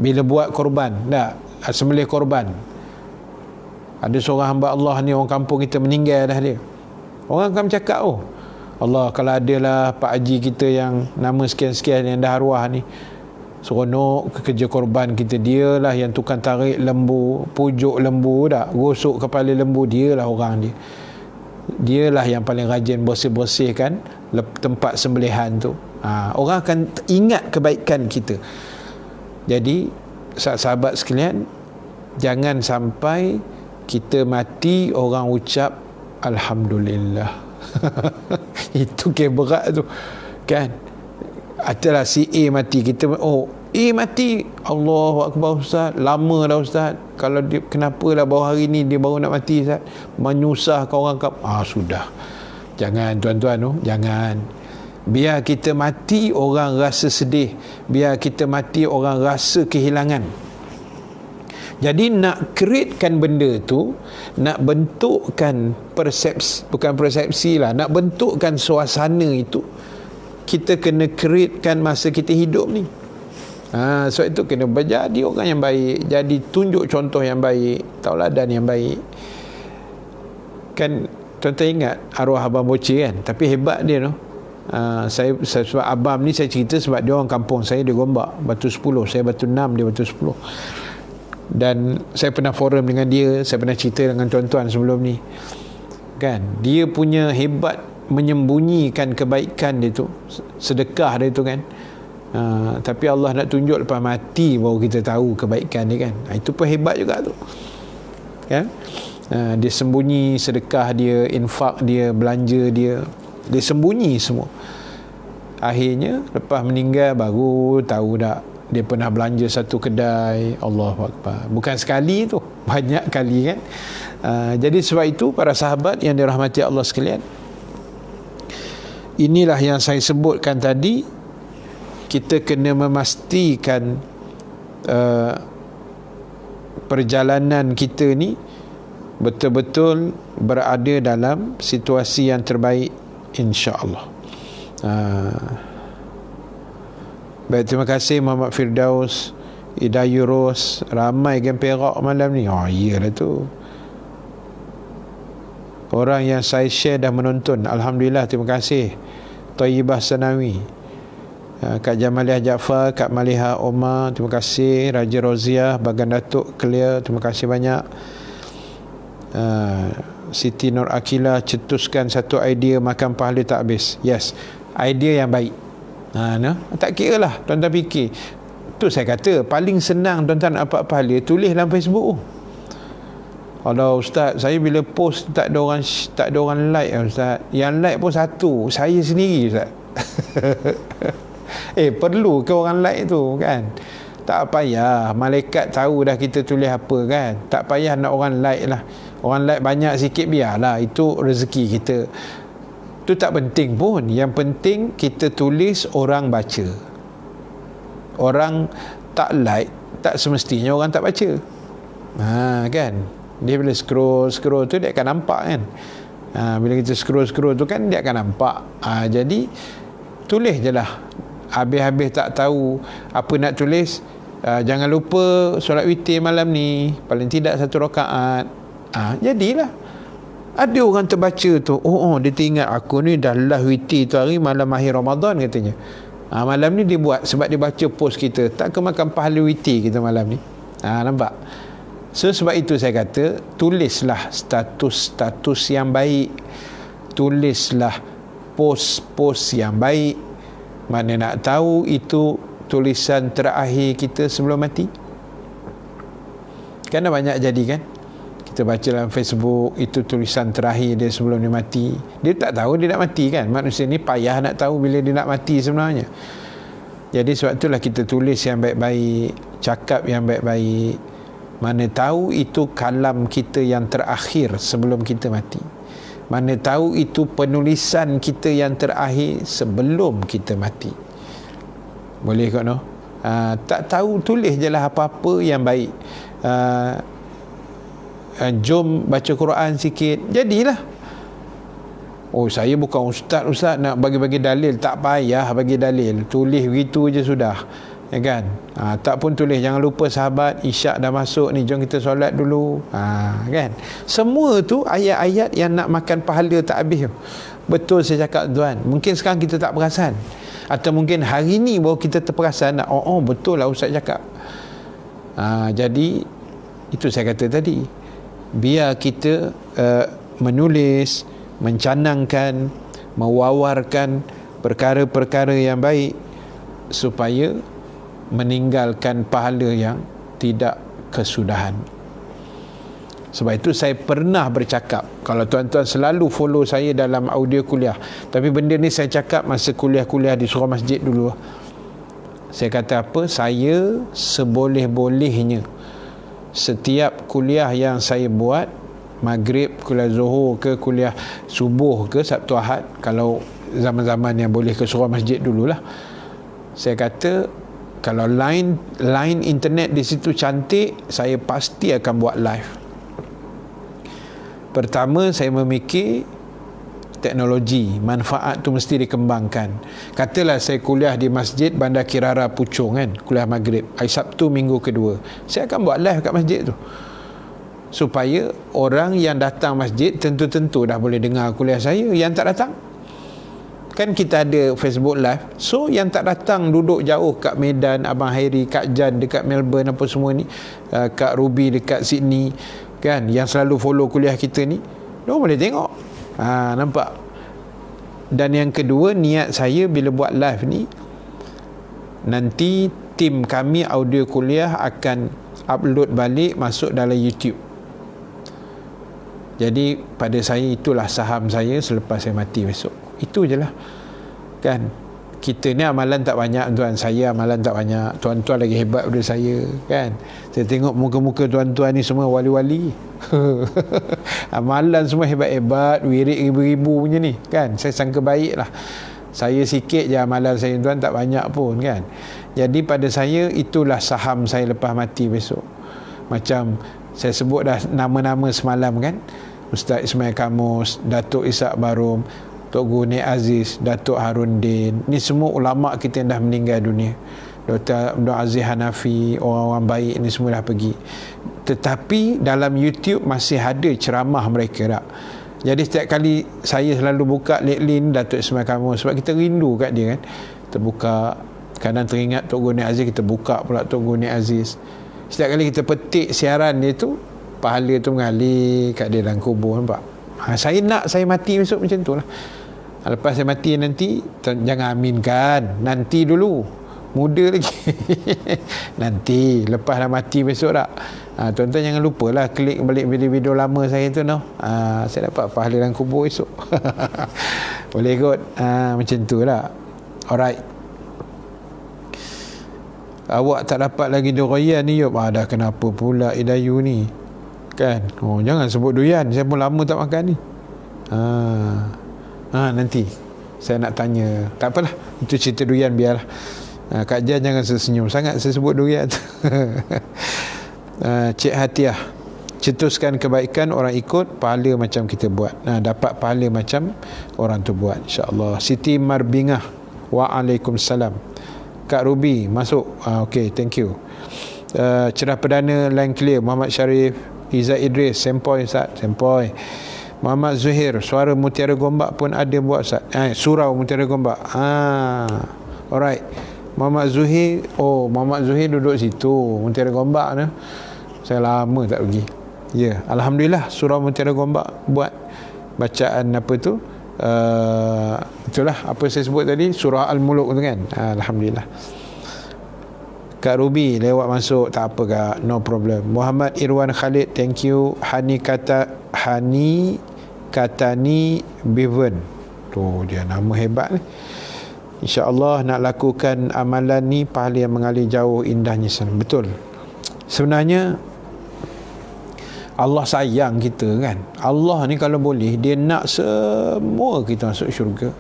S1: bila buat korban, sembelih korban, ada seorang hamba Allah ni, orang kampung kita meninggal dah dia, orang akan bercakap, oh Allah, kalau adalah Pak Haji kita yang nama sekian-sekian yang dah arwah ni, seronok ke kerja korban kita, dialah yang tukang tarik lembu, pujuk lembu, gosok kepala lembu, dialah orang dia, dialah yang paling rajin bersih-bersihkan tempat sembelihan tu. Orang akan ingat kebaikan kita. Jadi sahabat sekalian, jangan sampai kita mati orang ucap Alhamdulillah. Itu berat tu kan. Adalah si A mati, kita A mati, Allahu Akbar Ustaz, lama dah Ustaz, kalau dia, kenapalah baru hari ni dia baru nak mati Ustaz, menyusahkan orang sudah. Jangan tuan-tuan, jangan. Biar kita mati orang rasa sedih, biar kita mati orang rasa kehilangan. Jadi nak createkan benda tu, nak bentukkan bukan persepsi lah, nak bentukkan suasana itu, kita kena createkan masa kita hidup ni. Sebab itu kena berjadi orang yang baik, jadi tunjuk contoh yang baik, tauladan yang baik. Kan tuan-tuan ingat arwah Abang Bocil kan, tapi hebat dia tu. Saya sebab abang ni saya cerita sebab dia orang kampung saya, dia Gombak, Batu 10, saya Batu 6, dia Batu 10. Dan saya pernah forum dengan dia, saya pernah cerita dengan tuan-tuan sebelum ni. Kan dia punya hebat menyembunyikan kebaikan dia tu, sedekah dia tu kan. Tapi Allah nak tunjuk lepas mati baru kita tahu kebaikan dia kan. Itu pun hebat juga tu kan. Dia sembunyi sedekah dia, infak dia, belanja dia sembunyi semua. Akhirnya lepas meninggal baru tahu tak dia pernah belanja satu kedai. Allahu Akbar. Bukan sekali tu, banyak kali kan. Jadi sebab itu para sahabat yang dirahmati Allah sekalian, inilah yang saya sebutkan tadi, kita kena memastikan perjalanan kita ni betul-betul berada dalam situasi yang terbaik, insya-Allah. Baik, terima kasih Muhammad Firdaus, Idayurus, ramai kan Perak malam ni. Iyalah tu. Orang yang saya share dah menonton, alhamdulillah, terima kasih. Thayyibah Sanawi, Kak Jamaliah Jaafar, Kak Maliha Omar, terima kasih. Raja Roziah, Bagan Datuk Clear, terima kasih banyak. Siti Nur Akila, cetuskan satu idea makan pahala tak habis. Yes, idea yang baik. Tak kira lah, tuan-tuan fikir. Tu saya kata paling senang tuan-tuan nak dapat pahala, tulis dalam Facebook. Kalau Ustaz, saya bila post tak ada orang like Ustaz. Yang like pun satu, saya sendiri Ustaz. Perlu ke orang like tu kan? Tak payah, malaikat tahu dah kita tulis apa kan. Tak payah nak orang like lah. Orang like banyak sikit biarlah, itu rezeki kita. Itu tak penting pun. Yang penting kita tulis orang baca. Orang tak like, tak semestinya orang tak baca. Kan? Dia bila scroll tu dia akan nampak kan. Bila kita scroll tu kan dia akan nampak. Jadi tulis je lah. Habis-habis tak tahu apa nak tulis, jangan lupa solat witir malam ni, paling tidak 1 rakaat. Jadilah ada orang terbaca tu, dia teringat aku ni dah lah witir tu hari malam akhir Ramadan katanya. Malam ni dia buat sebab dia baca post kita, tak kemakan pahala witir kita malam ni. Nampak? So sebab itu saya kata, tulislah status yang baik, tulislah post yang baik. Mana nak tahu itu tulisan terakhir kita sebelum mati. Kan banyak jadi kan, kita baca dalam Facebook, itu tulisan terakhir dia sebelum dia mati. Dia tak tahu dia nak mati kan. Manusia ni payah nak tahu bila dia nak mati sebenarnya. Jadi sebab itulah kita tulis yang baik-baik, cakap yang baik-baik. Mana tahu itu kalam kita yang terakhir sebelum kita mati. Mana tahu itu penulisan kita yang terakhir sebelum kita mati. Boleh kot no? Tak tahu, tulis je lah apa-apa yang baik. jom baca Quran sikit. Jadilah. Oh, saya bukan ustaz nak bagi-bagi dalil. Tak payah bagi dalil, tulis begitu je sudah, ya kan? Tak pun tulis, jangan lupa sahabat, isyak dah masuk ni, jom kita solat dulu, kan? Semua tu ayat-ayat yang nak makan pahala tak habis. Betul saya cakap tuan. Mungkin sekarang kita tak perasan, atau mungkin hari ni baru kita terperasan, betul lah ustaz cakap. Jadi itu saya kata tadi, biar kita menulis, mencanangkan, mewawarkan perkara-perkara yang baik supaya meninggalkan pahala yang tidak kesudahan. Sebab itu saya pernah bercakap, kalau tuan-tuan selalu follow saya dalam audio kuliah, tapi benda ni saya cakap masa kuliah-kuliah di surau masjid dulu. Saya kata apa? Saya seboleh-bolehnya setiap kuliah yang saya buat, maghrib, kuliah zuhur ke, kuliah subuh ke, Sabtu Ahad, kalau zaman-zaman yang boleh ke surau masjid dululah, saya kata kalau line internet di situ cantik, saya pasti akan buat live. Pertama, saya memikir teknologi, manfaat tu mesti dikembangkan. Katalah saya kuliah di masjid Bandar Kirara Puchong kan, kuliah maghrib, hari Sabtu minggu kedua, saya akan buat live kat masjid tu, supaya orang yang datang masjid tentu-tentu dah boleh dengar kuliah saya. Yang tak datang, kan kita ada Facebook live, so yang tak datang duduk jauh kat Medan, Abang Hairi, Kak Jan dekat Melbourne apa semua ni, Kak Ruby dekat Sydney kan, yang selalu follow kuliah kita ni, dia boleh tengok. Nampak. Dan yang kedua, niat saya bila buat live ni, nanti tim kami audio kuliah akan upload balik masuk dalam YouTube. Jadi pada saya, itulah saham saya selepas saya mati besok. Itu je lah, kan? Kita ni amalan tak banyak tuan, saya amalan tak banyak, tuan-tuan lagi hebat daripada saya, kan? Saya tengok muka-muka tuan-tuan ni semua wali-wali. Amalan semua hebat-hebat, wirid ribu-ribu punya ni, kan? Saya sangka baik lah. Saya sikit je amalan saya tuan, tak banyak pun, kan? Jadi pada saya, itulah saham saya lepas mati besok. Macam saya sebut dah nama-nama semalam kan, Ustaz Ismail Kamus, Datuk Ishak Barum, Tok Guru Aziz, Datuk Harun Din, ni semua ulama kita yang dah meninggal dunia. Dr. Abdul Aziz Hanafi, orang-orang baik ni semua dah pergi. Tetapi dalam YouTube masih ada ceramah mereka tak. Jadi setiap kali saya selalu buka lately Datuk Ismail Kamus, sebab kita rindu kat dia kan. Kita buka, kadang teringat Tok Guru Aziz, kita buka pula Tok Guru Aziz. Setiap kali kita petik siaran dia tu, pahala tu mengalir kat dia dalam kubur, nampak? Saya nak saya mati besok macam tu lah. Lepas saya mati nanti, jangan aminkan, nanti dulu, muda lagi. Nanti lepas dah mati besok tak, tuan-tuan jangan lupalah klik balik video-video lama saya tu, saya dapat pahala dalam kubur esok. Boleh kot, macam tu lah. Alright, awak tak dapat lagi durian ni Yop. Dah kenapa pula Idayu ni, kan? Jangan sebut durian, saya pun lama tak makan ni. Nanti saya nak tanya, tak apalah, itu cerita durian biarlah. Kak Jan jangan sesenyum sangat saya sebut durian. Cik Hatiah, cetuskan kebaikan, orang ikut, pahala macam kita buat, dapat pahala macam orang tu buat, insyaAllah. Siti Marbingah, waalaikumsalam. Kak Ruby masuk, okay, thank you. Cerah perdana line clear, Muhammad Syarif, Izzat Idris, sempoi Ustaz, sempoi. Muhammad Zuhair, suara Mutiara Gombak pun ada buat Ustaz, surau Mutiara Gombak. Alright, Muhammad Zuhair, Muhammad Zuhair duduk situ Mutiara Gombak ni, saya lama tak pergi. Alhamdulillah, surau Mutiara Gombak buat bacaan apa tu, itulah apa saya sebut tadi, surah Al-Muluk tu kan. Alhamdulillah. Kak Ruby lewat masuk, tak apa Kak, no problem. Muhammad Irwan Khalid, thank you. Hani Katani Bevan, tu dia nama hebat ni. InsyaAllah nak lakukan amalan ni, pahala yang mengalir jauh, indahnya sana. Betul, sebenarnya Allah sayang kita kan. Allah ni kalau boleh, dia nak semua kita masuk syurga.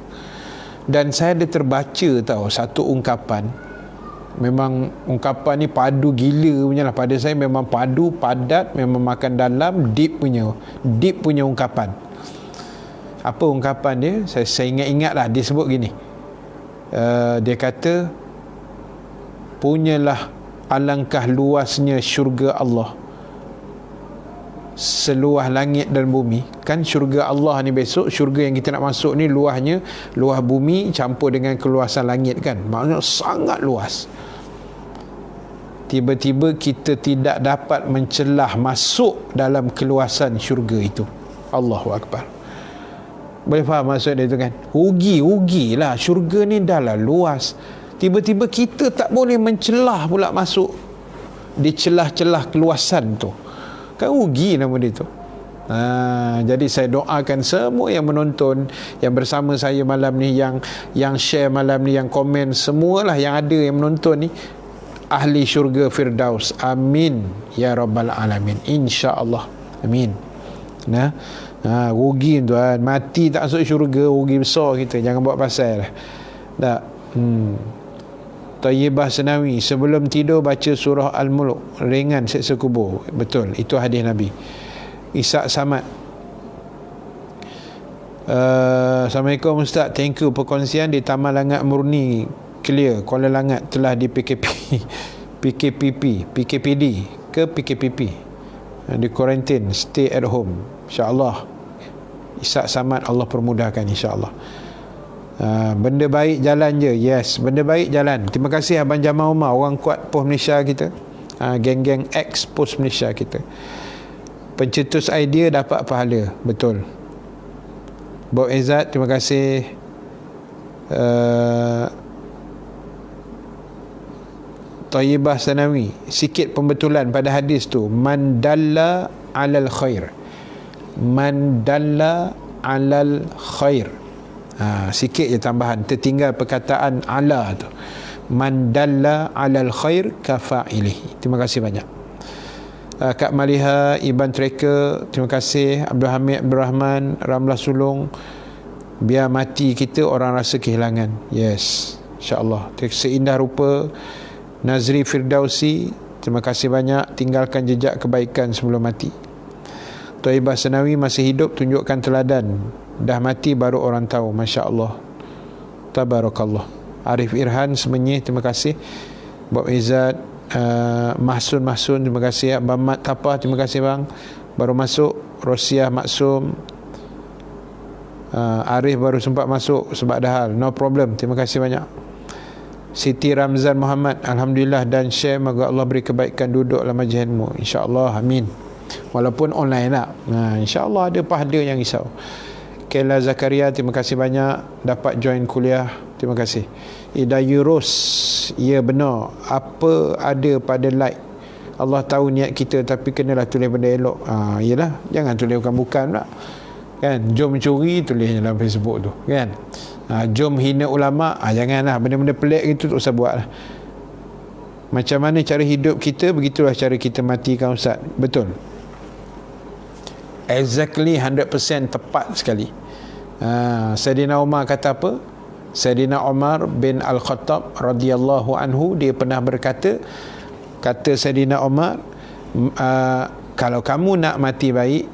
S1: Dan saya ada terbaca satu ungkapan, Memang ungkapan ni padu gila punya lah. Pada saya memang padu, padat, memang makan dalam, deep punya ungkapan. Apa ungkapan dia? Saya ingat-ingat lah. Dia sebut gini, dia kata, punyalah alangkah luasnya syurga Allah, seluas langit dan bumi. Kan syurga Allah ni besok, syurga yang kita nak masuk ni luasnya luas bumi campur dengan keluasan langit kan, maknanya sangat luas. Tiba-tiba kita tidak dapat mencelah masuk dalam keluasan syurga itu. Allahu Akbar. Boleh faham maksud dia tu kan? Rugilah, syurga ni dah lah luas, tiba-tiba kita tak boleh mencelah pula masuk di celah-celah keluasan tu, kan rugi nama dia tu. Jadi saya doakan semua yang menonton, yang bersama saya malam ni, yang share malam ni, yang komen, semualah yang ada yang menonton ni ahli syurga Firdaus. Amin ya rabbal alamin, insya-Allah. Amin. Rugi tuan, mati tak masuk syurga, rugi besar kita. Jangan buat pasal tak. Thayyibah Senawi, sebelum tidur baca surah Al-Mulk, ringan seksa kubur. Betul, itu hadis Nabi. Ishak Samad, Assalamualaikum Ustaz, thank you perkongsian di Taman Langat Murni Clear Kuala Langat telah di PKPD ke PKPP di quarantine, stay at home insya-Allah. Ishak Samad, Allah permudahkan insya-Allah. Benda baik jalan je. Yes, benda baik jalan. Terima kasih Abang Jamal Umar, orang kuat pos Malaysia kita, geng-geng ex pos Malaysia kita. Pencetus idea dapat pahala. Betul. Bob Izzat, terima kasih. Thayyibah Sanawi, sikit pembetulan pada hadis tu, man dalla alal khair, man dalla alal khair. Sikit je tambahan, tertinggal perkataan ala tu. Man dalla alal khair kafa'ilihi. Terima kasih banyak. Kak Maliha, Iban Tracker, terima kasih. Abdul Hamid Abdul Rahman, Ramlah Sulong, biar mati kita orang rasa kehilangan. Yes, insya-Allah. Seindah rupa. Nazri Firdausi, terima kasih banyak. Tinggalkan jejak kebaikan sebelum mati. Thayyibah Senawi, masih hidup tunjukkan teladan, dah mati baru orang tahu. Masya Allah, tabarakallah. Arif Irhan Semenyih, terima kasih. Bob Izzat, Mahsun, terima kasih. Abang Mat Tapah, terima kasih bang, baru masuk. Rosiah Maksum, Arif baru sempat masuk sebab dah hal, no problem, terima kasih banyak. Siti Ramzan Muhammad, alhamdulillah dan share, moga Allah beri kebaikan duduk dalam majlis ilmu, insya-Allah, amin. Walaupun online lah, insya-Allah ada pahala yang risau. Kela Zakaria, terima kasih banyak dapat join kuliah, terima kasih. Ida Yurus, ya benar, apa ada pada like, Allah tahu niat kita, tapi kenalah tulis benda elok. Yalah, jangan tulis bukan-bukan pula kan. Jom curi, tulis dalam Facebook tu kan. Jom hina ulama, janganlah. Benda-benda pelik gitu tak usah buat lah. Macam mana cara hidup kita, begitulah cara kita mati kan Ustaz. Betul, exactly 100% tepat sekali. Sayyidina Umar kata apa? Sayyidina Umar bin Al-Khattab radhiyallahu anhu, dia pernah berkata, kata Sayyidina Umar, kalau kamu nak mati baik,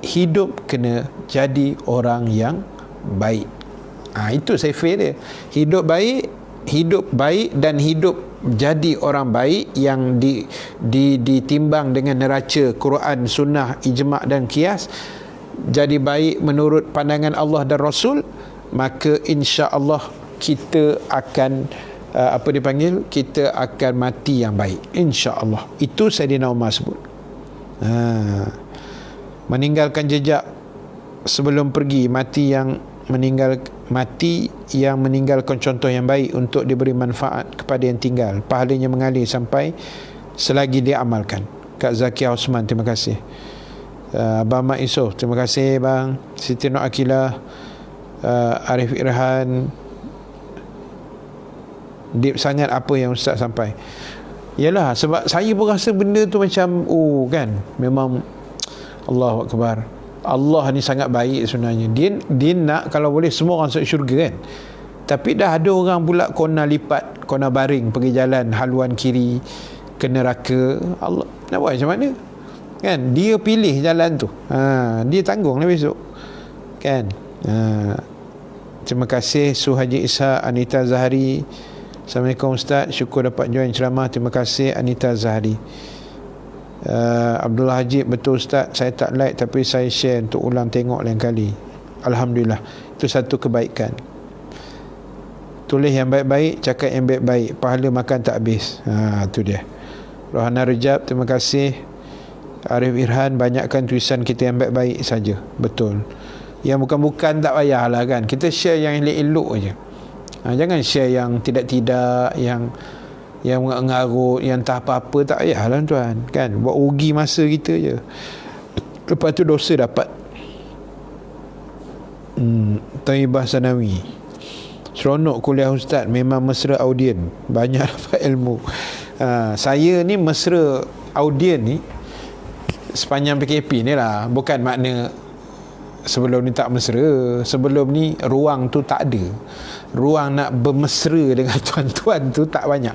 S1: hidup kena jadi orang yang baik. Itu saya feel dia. Hidup baik dan hidup jadi orang baik yang ditimbang dengan neraca Quran, Sunnah, Ijma' dan Qiyas. Jadi baik menurut pandangan Allah dan Rasul, maka insya-Allah kita akan kita akan mati yang baik, insya-Allah. Itu Sayyidina Umar sebut. Meninggalkan jejak sebelum pergi, mati yang meninggalkan contoh yang baik untuk diberi manfaat kepada yang tinggal, pahalanya mengalir sampai selagi dia amalkan. Kak Zakia Osman, terima kasih. Abang Mak Yusof, terima kasih bang. Siti Nur Akilah, Arif Irhan. Deep sangat apa yang Ustaz sampai. Yalah, sebab saya pun rasa benda tu macam kan, memang Allahu Akbar. Allah ni sangat baik sebenarnya. Dia nak kalau boleh semua orang masuk syurga kan. Tapi dah ada orang pula kona lipat kau nak baring pergi jalan haluan kiri ke neraka, Allah nak buat macam mana kan? Dia pilih jalan tu, dia tanggunglah besok kan. Terima kasih Suhaji Ishak, Anita Zahari. Assalamualaikum Ustaz, syukur dapat join ceramah. Terima kasih Anita Zahari. Abdullah Hajib, betul Ustaz, saya tak like tapi saya share untuk ulang tengok lain kali. Alhamdulillah, itu satu kebaikan. Tulis yang baik-baik, cakap yang baik-baik, pahala makan tak habis. Tu dia. Rohana Rejab, terima kasih. Arif Irhan, banyakkan tulisan kita yang baik-baik saja. Betul. Yang bukan-bukan tak payahlah kan. Kita share yang elok-elok je. Jangan share yang tidak-tidak, yang mengarut, yang tak apa-apa, tak payahlah tuan kan. Buat rugi masa kita je. Lepas tu dosa dapat. Taibah Sanawi, seronok kuliah Ustaz, memang mesra audien, banyak dapat ilmu. Saya ni mesra audien ni sepanjang PKP ni lah. Bukan makna sebelum ni tak mesra. Sebelum ni ruang tu tak ada. Ruang nak bermesra dengan tuan-tuan tu tak banyak.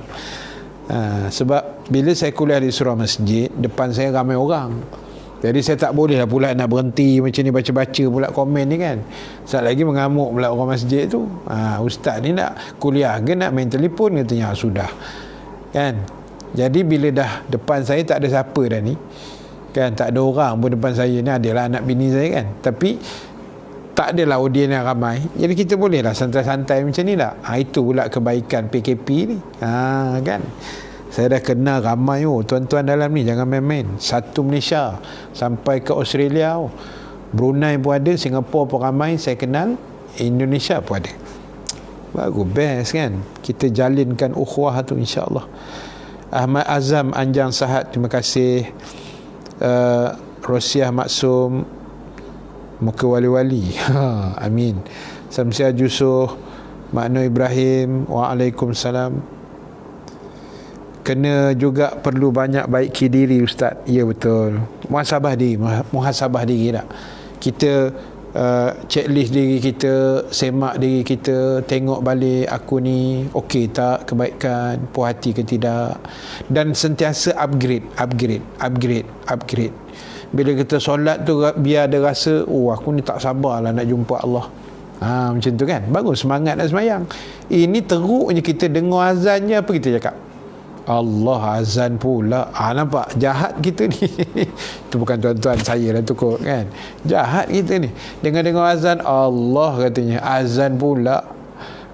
S1: Sebab bila saya kuliah di surau masjid, depan saya ramai orang. Jadi saya tak boleh lah pula nak berhenti macam ni baca-baca pula komen ni kan. Saat lagi mengamuk pula orang masjid tu. Ustaz ni nak kuliah ke nak main telefon, katanya sudah. Kan? Jadi bila dah depan saya tak ada siapa dah ni. Kan, tak ada orang pun depan saya ni, adalah anak bini saya kan. Tapi tak adalah audien yang ramai. Jadi kita boleh lah santai-santai macam ni lah. Itu pula kebaikan PKP ni. Kan? Saya dah kenal ramai tuan-tuan dalam ni, jangan main-main. Satu Malaysia sampai ke Australia, Brunei pun ada, Singapura pun ramai saya kenal, Indonesia pun ada. Bagus, best kan. Kita jalinkan ukhuwah tu insya-Allah. Ahmad Azam Anjang Sahat, terima kasih. Rosiah Maksum, muka wali-wali. Amin. Samsia Jusuh, Makno Ibrahim, waalaikumsalam. Kena juga perlu banyak baiki diri Ustaz. Ya betul. Muhasabah diri tak. Kita checklist diri kita, semak diri kita, tengok balik aku ni okey tak, kebaikan, puas hati ke tidak, dan sentiasa upgrade. Bila kita solat tu biar ada rasa, aku ni tak sabarlah nak jumpa Allah. Macam tu kan. Bagus semangat nak sembahyang. Ini teruknya kita dengar azan je, apa kita cakap? Allah, azan pula. Nampak jahat kita ni. Itu bukan tuan-tuan saya lah tu kot kan. Jahat kita ni. Dengar-dengar azan, Allah katanya, azan pula.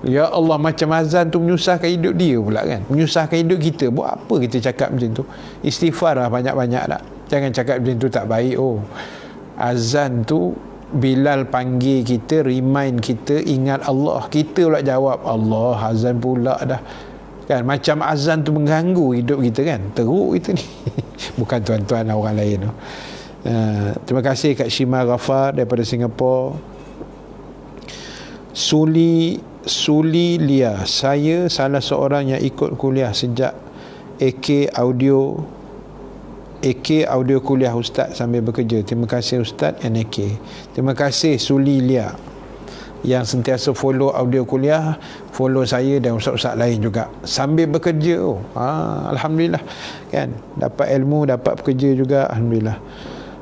S1: Ya Allah, macam azan tu menyusahkan hidup dia pula kan. Menyusahkan hidup kita. Buat apa kita cakap macam tu? Istighfar lah banyak-banyak tak. Jangan cakap macam tu, tak baik. Azan tu Bilal panggil kita, remind kita, ingat Allah. Kita pula jawab, Allah, azan pula dah. Kan, macam azan tu mengganggu hidup kita kan. Teruk kita ni. Bukan tuan-tuan, orang lain tu. Terima kasih Kak Shima Ghafar daripada Singapura. Suli Lia, saya salah seorang yang ikut kuliah sejak AK audio kuliah Ustaz sambil bekerja. Terima kasih Ustaz AK. Terima kasih Suli Lia yang sentiasa follow audio kuliah, follow saya dan ustaz-ustaz lain juga sambil bekerja. Alhamdulillah kan, dapat ilmu, dapat bekerja juga, alhamdulillah.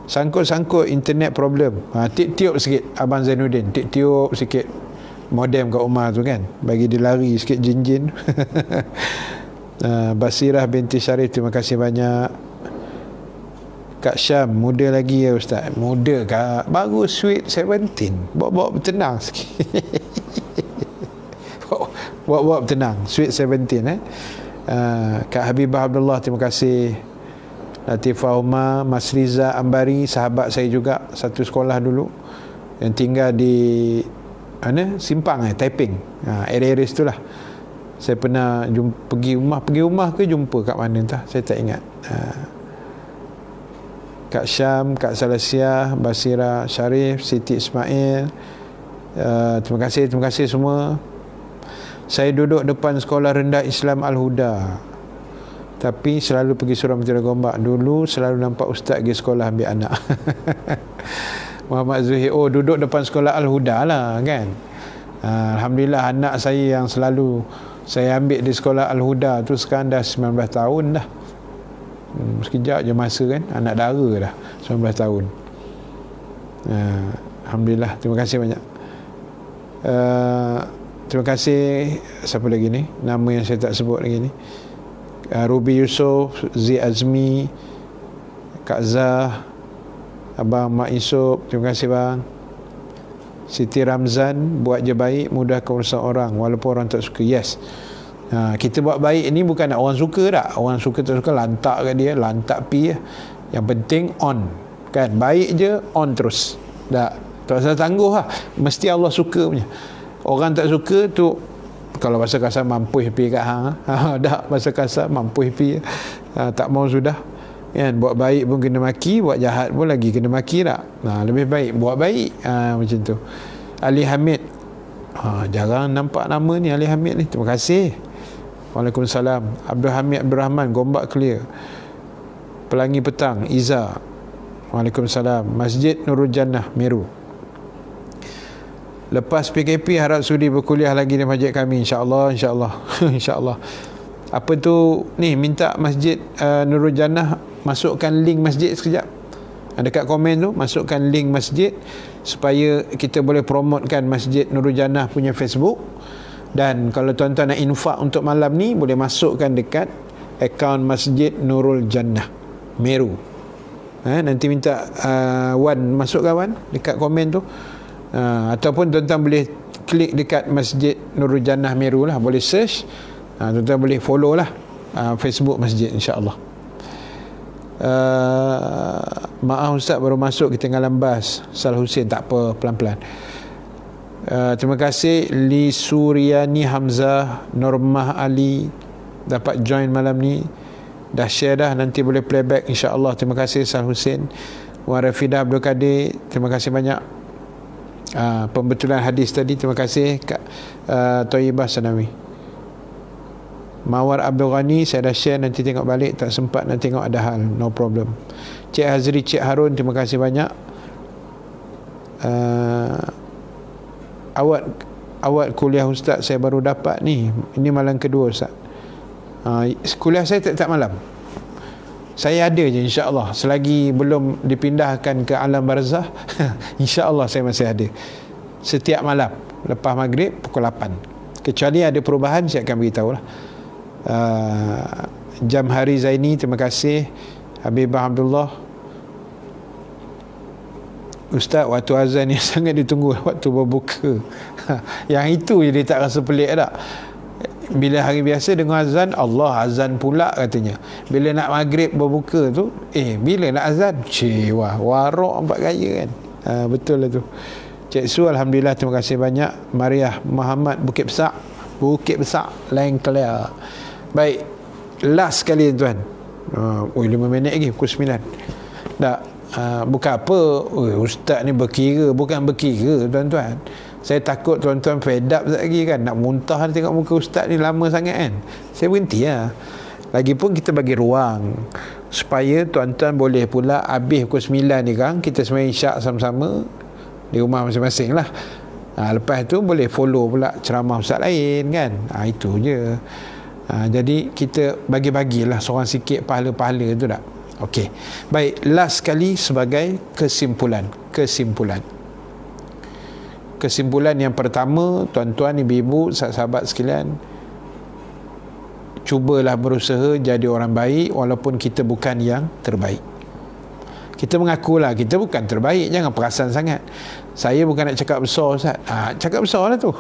S1: Sangkut-sangkut internet problem, tiup sikit Abang Zainuddin, tiup sikit modem kat rumah tu kan, bagi dia lari sikit jin-jin. Basirah binti Syarif, terima kasih banyak. Kak Syam, muda lagi ya Ustaz. Muda Kak, baru sweet 17. Bawa bertenang sikit. Bawa bertenang, sweet 17 Kak Habibah Abdullah, terima kasih. Latifah Umar, Mas Riza Ambari, sahabat saya juga, satu sekolah dulu, yang tinggal di Simpang Taiping, area-area itulah. Saya pernah pergi rumah ke jumpa kat mana entah, saya tak ingat. Kak Syam, Kak Salasiah, Basira Syarif, Siti Ismail, terima kasih semua. Saya duduk depan sekolah rendah Islam Al-Huda, tapi selalu pergi Surau Mutiara Gombak. Dulu selalu nampak ustaz pergi sekolah ambil anak. Muhammad Zuhir, duduk depan sekolah Al-Huda lah kan. Alhamdulillah, anak saya yang selalu Saya ambil di sekolah Al-Huda tu sekarang dah 19 tahun dah. Sekejap je masa kan, anak dara dah 19 tahun. Alhamdulillah, terima kasih banyak. Terima kasih. Siapa lagi ni, nama yang saya tak sebut lagi ni, Ruby Yusof, Z Azmi, Kak Zah, Abang Mak Yusof, terima kasih bang. Siti Ramzan, buat je baik, mudah urusan orang walaupun orang tak suka. Yes, kita buat baik ni bukan nak orang suka tak. Orang suka tak suka, lantak kat dia, lantak pi je. Yang penting on, kan, baik je, on terus. Tak usah tangguh lah, mesti Allah suka punya. Orang tak suka tu, kalau bahasa kasar, mampu pi kat hang. Tak, bahasa kasar mampu pi, tak mau sudah kan. Buat baik pun kena maki, buat jahat pun lagi kena maki tak. Lebih baik buat baik, macam tu. Ali Hamid, jarang nampak nama ni, Ali Hamid ni, terima kasih. Waalaikumsalam. Abdul Hamid Abdul Rahman, Gombak clear. Pelangi Petang, Iza, waalaikumsalam. Masjid Nurul Jannah, Meru. Lepas PKP harap sudi berkuliah lagi di masjid kami, insya-Allah, insya-Allah. Insya-Allah. Apa tu ni, minta Masjid Nurul Jannah masukkan link masjid sekejap. Dekat komen tu masukkan link masjid supaya kita boleh promotekan Masjid Nurul Jannah punya Facebook. Dan kalau tuan-tuan nak infak untuk malam ni, boleh masukkan dekat akaun Masjid Nurul Jannah, Meru. Nanti minta Wan masukkan, Wan, dekat komen tu. Ataupun tuan-tuan boleh klik dekat Masjid Nurul Jannah Meru lah, boleh search. Tuan-tuan boleh follow lah Facebook masjid, insya-Allah. Maaf Ustaz, baru masuk, ketinggalan bas. Sal Hussein, tak apa, pelan-pelan. Terima kasih Li Suryani Hamzah, Normah Ali dapat join malam ni. Dah share dah, nanti boleh playback insya-Allah. Terima kasih Sal Hussein. Wan Rafidah Abdul Kadir, terima kasih banyak. Pembetulan hadis tadi, terima kasih Kak Thayyibah Sanawi. Mawar Abdul Ghani, saya dah share, nanti tengok balik, tak sempat nak tengok, ada hal, no problem. Cik Hazri, Cik Harun, terima kasih banyak. Awak kuliah Ustaz, saya baru dapat ni, ini malam kedua Ustaz. Kuliah saya tak malam, saya ada je insya-Allah, selagi belum dipindahkan ke alam barzah. Insya-Allah saya masih ada setiap malam lepas maghrib pukul 8. Kecuali ada perubahan, saya akan beritahu lah. Jam Hari Zaini, terima kasih. Habibah Abdullah, Ustaz, waktu azan ni sangat ditunggu, waktu berbuka. Yang itu je dia tak rasa pelik tak. Bila hari biasa dengar azan, Allah azan pula katanya. Bila nak maghrib berbuka tu, bila nak azan? Wah, warak empat gaya kan. Betul lah tu. Cik Su, Alhamdulillah, terima kasih banyak. Mariah Muhammad, Bukit Besar, lain clear. Baik, last sekali tuan. 5 minit lagi, pukul 9. Tak, bukan apa, Ustaz ni berkira. Bukan berkira tuan-tuan, saya takut tuan-tuan fed up lagi kan, nak muntah tengok muka Ustaz ni lama sangat kan. Saya berhenti lah. Lagipun kita bagi ruang supaya tuan-tuan boleh pula habis pukul 9 ni kan, kita sembahyang isyak sama-sama di rumah masing-masing lah. Lepas tu boleh follow pula ceramah Ustaz lain kan. Itu je. Jadi kita bagi-bagilah seorang sikit pahala-pahala tu tak. Okey. Baik, last sekali sebagai kesimpulan. Kesimpulan yang pertama, tuan-tuan, ibu-ibu, sahabat sekalian, cubalah berusaha jadi orang baik walaupun kita bukan yang terbaik. Kita mengakulah kita bukan terbaik, jangan perasan sangat. Saya bukan nak cakap besar Ustaz. Cakap besar lah tu.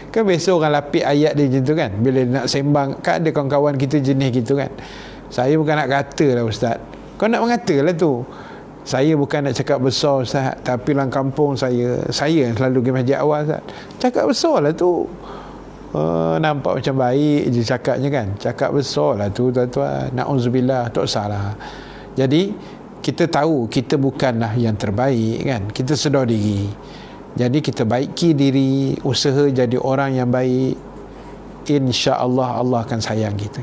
S1: Kan biasa orang lapik ayat dia macam tu kan, bila nak sembang kan, ada kawan-kawan kita jenis gitu kan. Saya bukan nak kata lah Ustaz, kau nak mengata lah tu. Saya bukan nak cakap besar Ustaz, tapi dalam kampung saya selalu pergi masjid awal Ustaz. Cakap besar lah tu. Nampak macam baik je cakapnya kan. Cakap besar lah tu tuan-tuan. Na'udzubillah, tak salah. Jadi kita tahu kita bukanlah yang terbaik kan. Kita sedar diri. Jadi kita baiki diri, usaha jadi orang yang baik. InsyaAllah Allah akan sayang kita.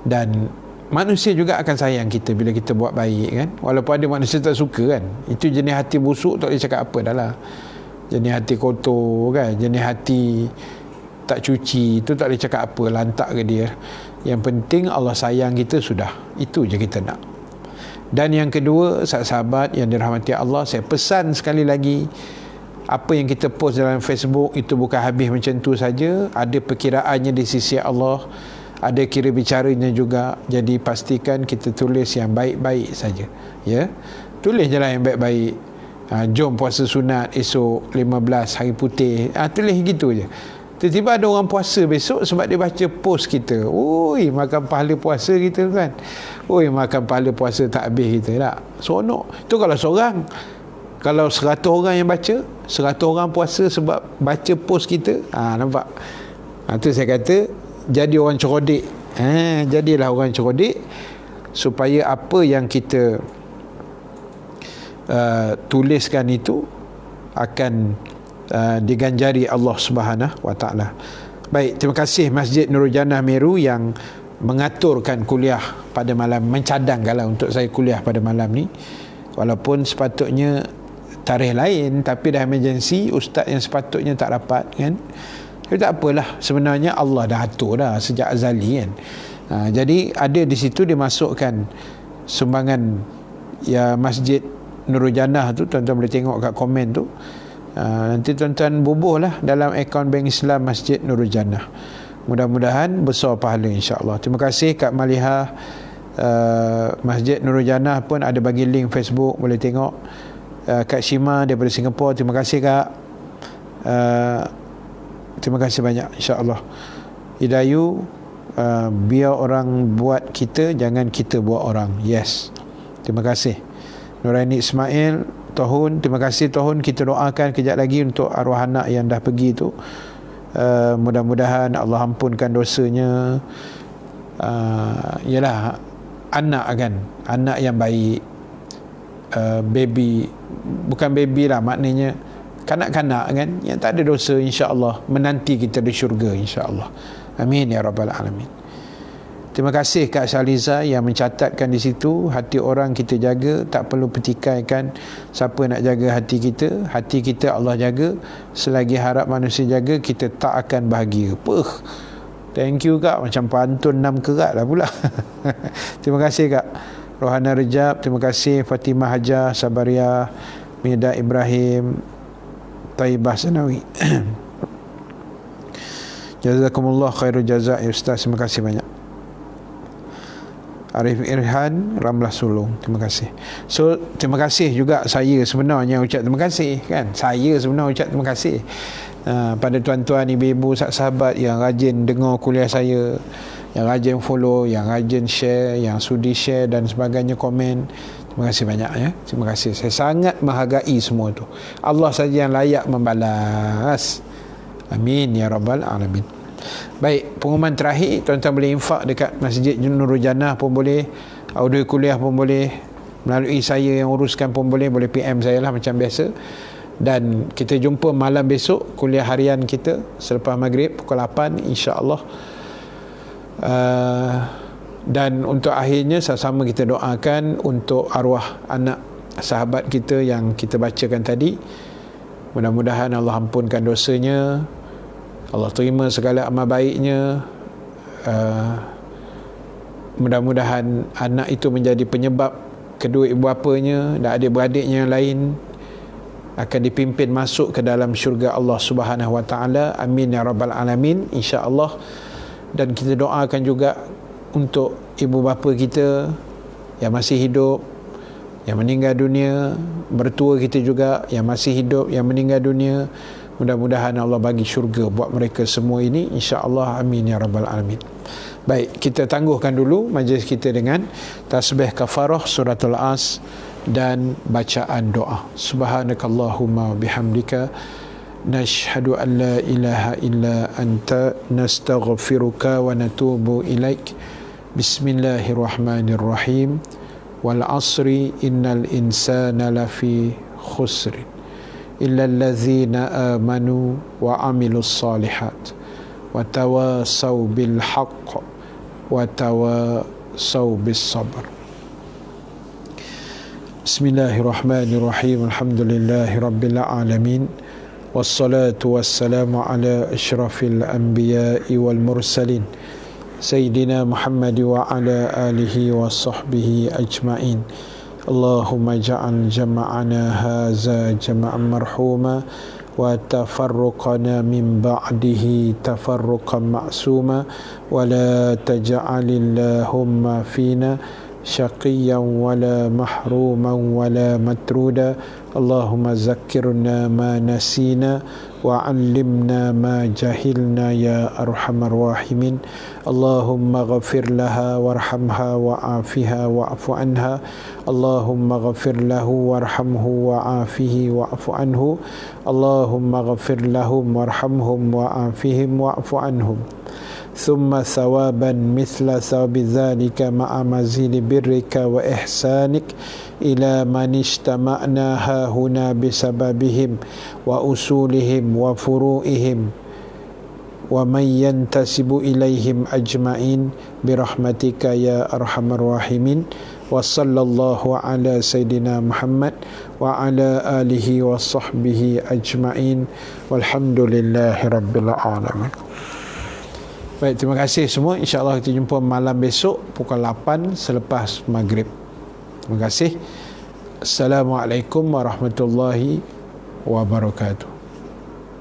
S1: Dan manusia juga akan sayang kita bila kita buat baik kan. Walaupun ada manusia tak suka kan. Itu jenis hati busuk, tak boleh cakap apa dah lah. jenis hati kotor kan, jenis hati tak cuci, itu tak boleh cakap apa, lantak ke dia. Yang penting Allah sayang kita, sudah, itu je kita nak. Dan yang kedua, sahabat yang dirahmati Allah, saya pesan sekali lagi, apa yang kita post dalam Facebook itu bukan habis macam tu saja, ada perkiraannya di sisi Allah, ada kira bicaranya juga. Jadi pastikan kita tulis yang baik-baik saja, ya. Tulis je lah yang baik-baik. Jom puasa sunat esok 15 hari putih, tulis gitu je. Tiba-tiba ada orang puasa besok sebab dia baca post kita, oi makan pahala puasa kita kan, oi makan pahala puasa tak habis kita tak. Seronok tu kalau seorang. Kalau 100 orang yang baca, 100 orang puasa sebab baca post kita, nampak. Tu saya kata, jadi orang cerodik. Jadilah orang cerodik, supaya apa yang kita tuliskan itu akan diganjari Allah Subhanahu wa taala. Baik, terima kasih Masjid Nurul Jannah Meru yang mengaturkan kuliah pada malam, mencadangkanlah untuk saya kuliah pada malam ni. Walaupun sepatutnya tarikh lain, tapi dah emergency, ustaz yang sepatutnya tak dapat kan. Tapi tak apalah, sebenarnya Allah dah atur dah sejak azali kan. Jadi ada di situ dimasukkan sumbangan ya Masjid Nurul Jannah tu, tuan-tuan boleh tengok kat komen tu. Nanti tuan-tuan bubuh lah dalam akaun Bank Islam Masjid Nurul Jannah. Mudah-mudahan besar pahala insya-Allah. Terima kasih Kak Malihah. Masjid Nurul Jannah pun ada bagi link Facebook, boleh tengok. Kak Shima daripada Singapura, terima kasih Kak. Terima kasih banyak insya-Allah. Hidayu, biar orang buat kita, jangan kita buat orang. Yes, terima kasih. Nuraini Ismail Tohun, terima kasih Tohun. Kita doakan kejap lagi untuk arwah anak yang dah pergi tu. Mudah-mudahan Allah ampunkan dosanya. Yalah, anak kan, anak yang baik, baby, bukan baby lah, maknanya kanak-kanak kan, yang tak ada dosa, insya-Allah menanti kita di syurga insya-Allah. Amin ya rabbal alamin. Terima kasih Kak Shaliza yang mencatatkan di situ, hati orang kita jaga, tak perlu petikaikan siapa nak jaga hati kita. Hati kita Allah jaga, selagi harap manusia jaga, kita tak akan bahagia. Thank you Kak, macam pantun 6 kerat lah pula. Terima kasih Kak Rohana Rejab, terima kasih Fatimah Hajar Sabaria, Mida Ibrahim, Taibah Sanawi. Jazakumullah khairul jazak ya Ustaz, terima kasih banyak. Arif Irhan Ramlah Sulong, terima kasih. So terima kasih juga saya sebenarnya ucap terima kasih kan. Saya sebenarnya ucap terima kasih pada tuan-tuan, ibu-ibu, sahabat yang rajin dengar kuliah saya, yang rajin follow, yang rajin share, yang sudi share dan sebagainya, komen. Terima kasih banyak ya. Terima kasih. Saya sangat menghargai semua tu. Allah saja yang layak membalas. Amin ya rabbal alamin. Baik, pengumuman terakhir, tuan-tuan boleh infak dekat Masjid Nurul Jannah pun boleh, audio kuliah pun boleh, melalui saya yang uruskan pun boleh PM saya lah macam biasa. Dan kita jumpa malam besok kuliah harian kita selepas maghrib pukul 8 insya-Allah. Dan untuk akhirnya sama-sama kita doakan untuk arwah anak sahabat kita yang kita bacakan tadi. Mudah-mudahan Allah ampunkan dosanya, Allah terima segala amal baiknya. Mudah-mudahan anak itu menjadi penyebab kedua ibu bapanya dan adik-beradiknya yang lain akan dipimpin masuk ke dalam syurga Allah Subhanahu wa taala. Amin ya rabbal alamin insya-Allah. Dan kita doakan juga untuk ibu bapa kita yang masih hidup, yang meninggal dunia, mertua kita juga yang masih hidup, yang meninggal dunia. Mudah-mudahan Allah bagi syurga buat mereka semua ini insya-Allah. Amin ya rabbal alamin. Baik, kita tangguhkan dulu majlis kita dengan tasbih kafarah suratul As dan bacaan doa. Subhanakallahumma bihamdika nashhadu an la ilaha illa anta nastaghfiruka wa natubu ilaik. Bismillahirrahmanirrahim. Wal asri innal insana lafi khusr illa allazina amanu wa amilus salihat wa tawasaw bil haqq wa tawasaw bis sabr. Bismillahirrahmanirrahim. Alhamdulillahi rabbil alamin. wassalatu wassalamu ala asyrafil anbiya'i wal mursalin Sayyidina Muhammad wa ala alihi wa sahbihi ajma'in. Allahumma ja'al jama'ana haza jama'an marhuma wa tafarruqana min ba'dihi tafarruqan ma'suma wa la taj'alillahumma fina syaqiyan wala mahruman wala matruda. Allahumma zakkirna ma nasina wa 'allimna ma jahilna ya arhamar rahimin. Allahumma ghafir laha warhamha wa'afiha wa'fu anha. Allahumma ghafir lahu warhamhu wa'afihi wa'fu anhu. Allahumma ghafir lahum warhamhum wa'afihim wa'fu anhum. ثم ثوابا مثل ثواب ذلك مع مزيد برك وإحسانك إلى من اجتمعنا هاهنا بسببهم وأصولهم وفروعهم ومن ينتسب إليهم أجمعين برحمتك يا أرحم الراحمين. وصلى الله على سيدنا محمد وعلى آله وصحبه أجمعين والحمد لله رب العالمين. Baik, terima kasih semua. InsyaAllah kita jumpa malam besok pukul 8 selepas maghrib. Terima kasih. Assalamualaikum warahmatullahi wabarakatuh.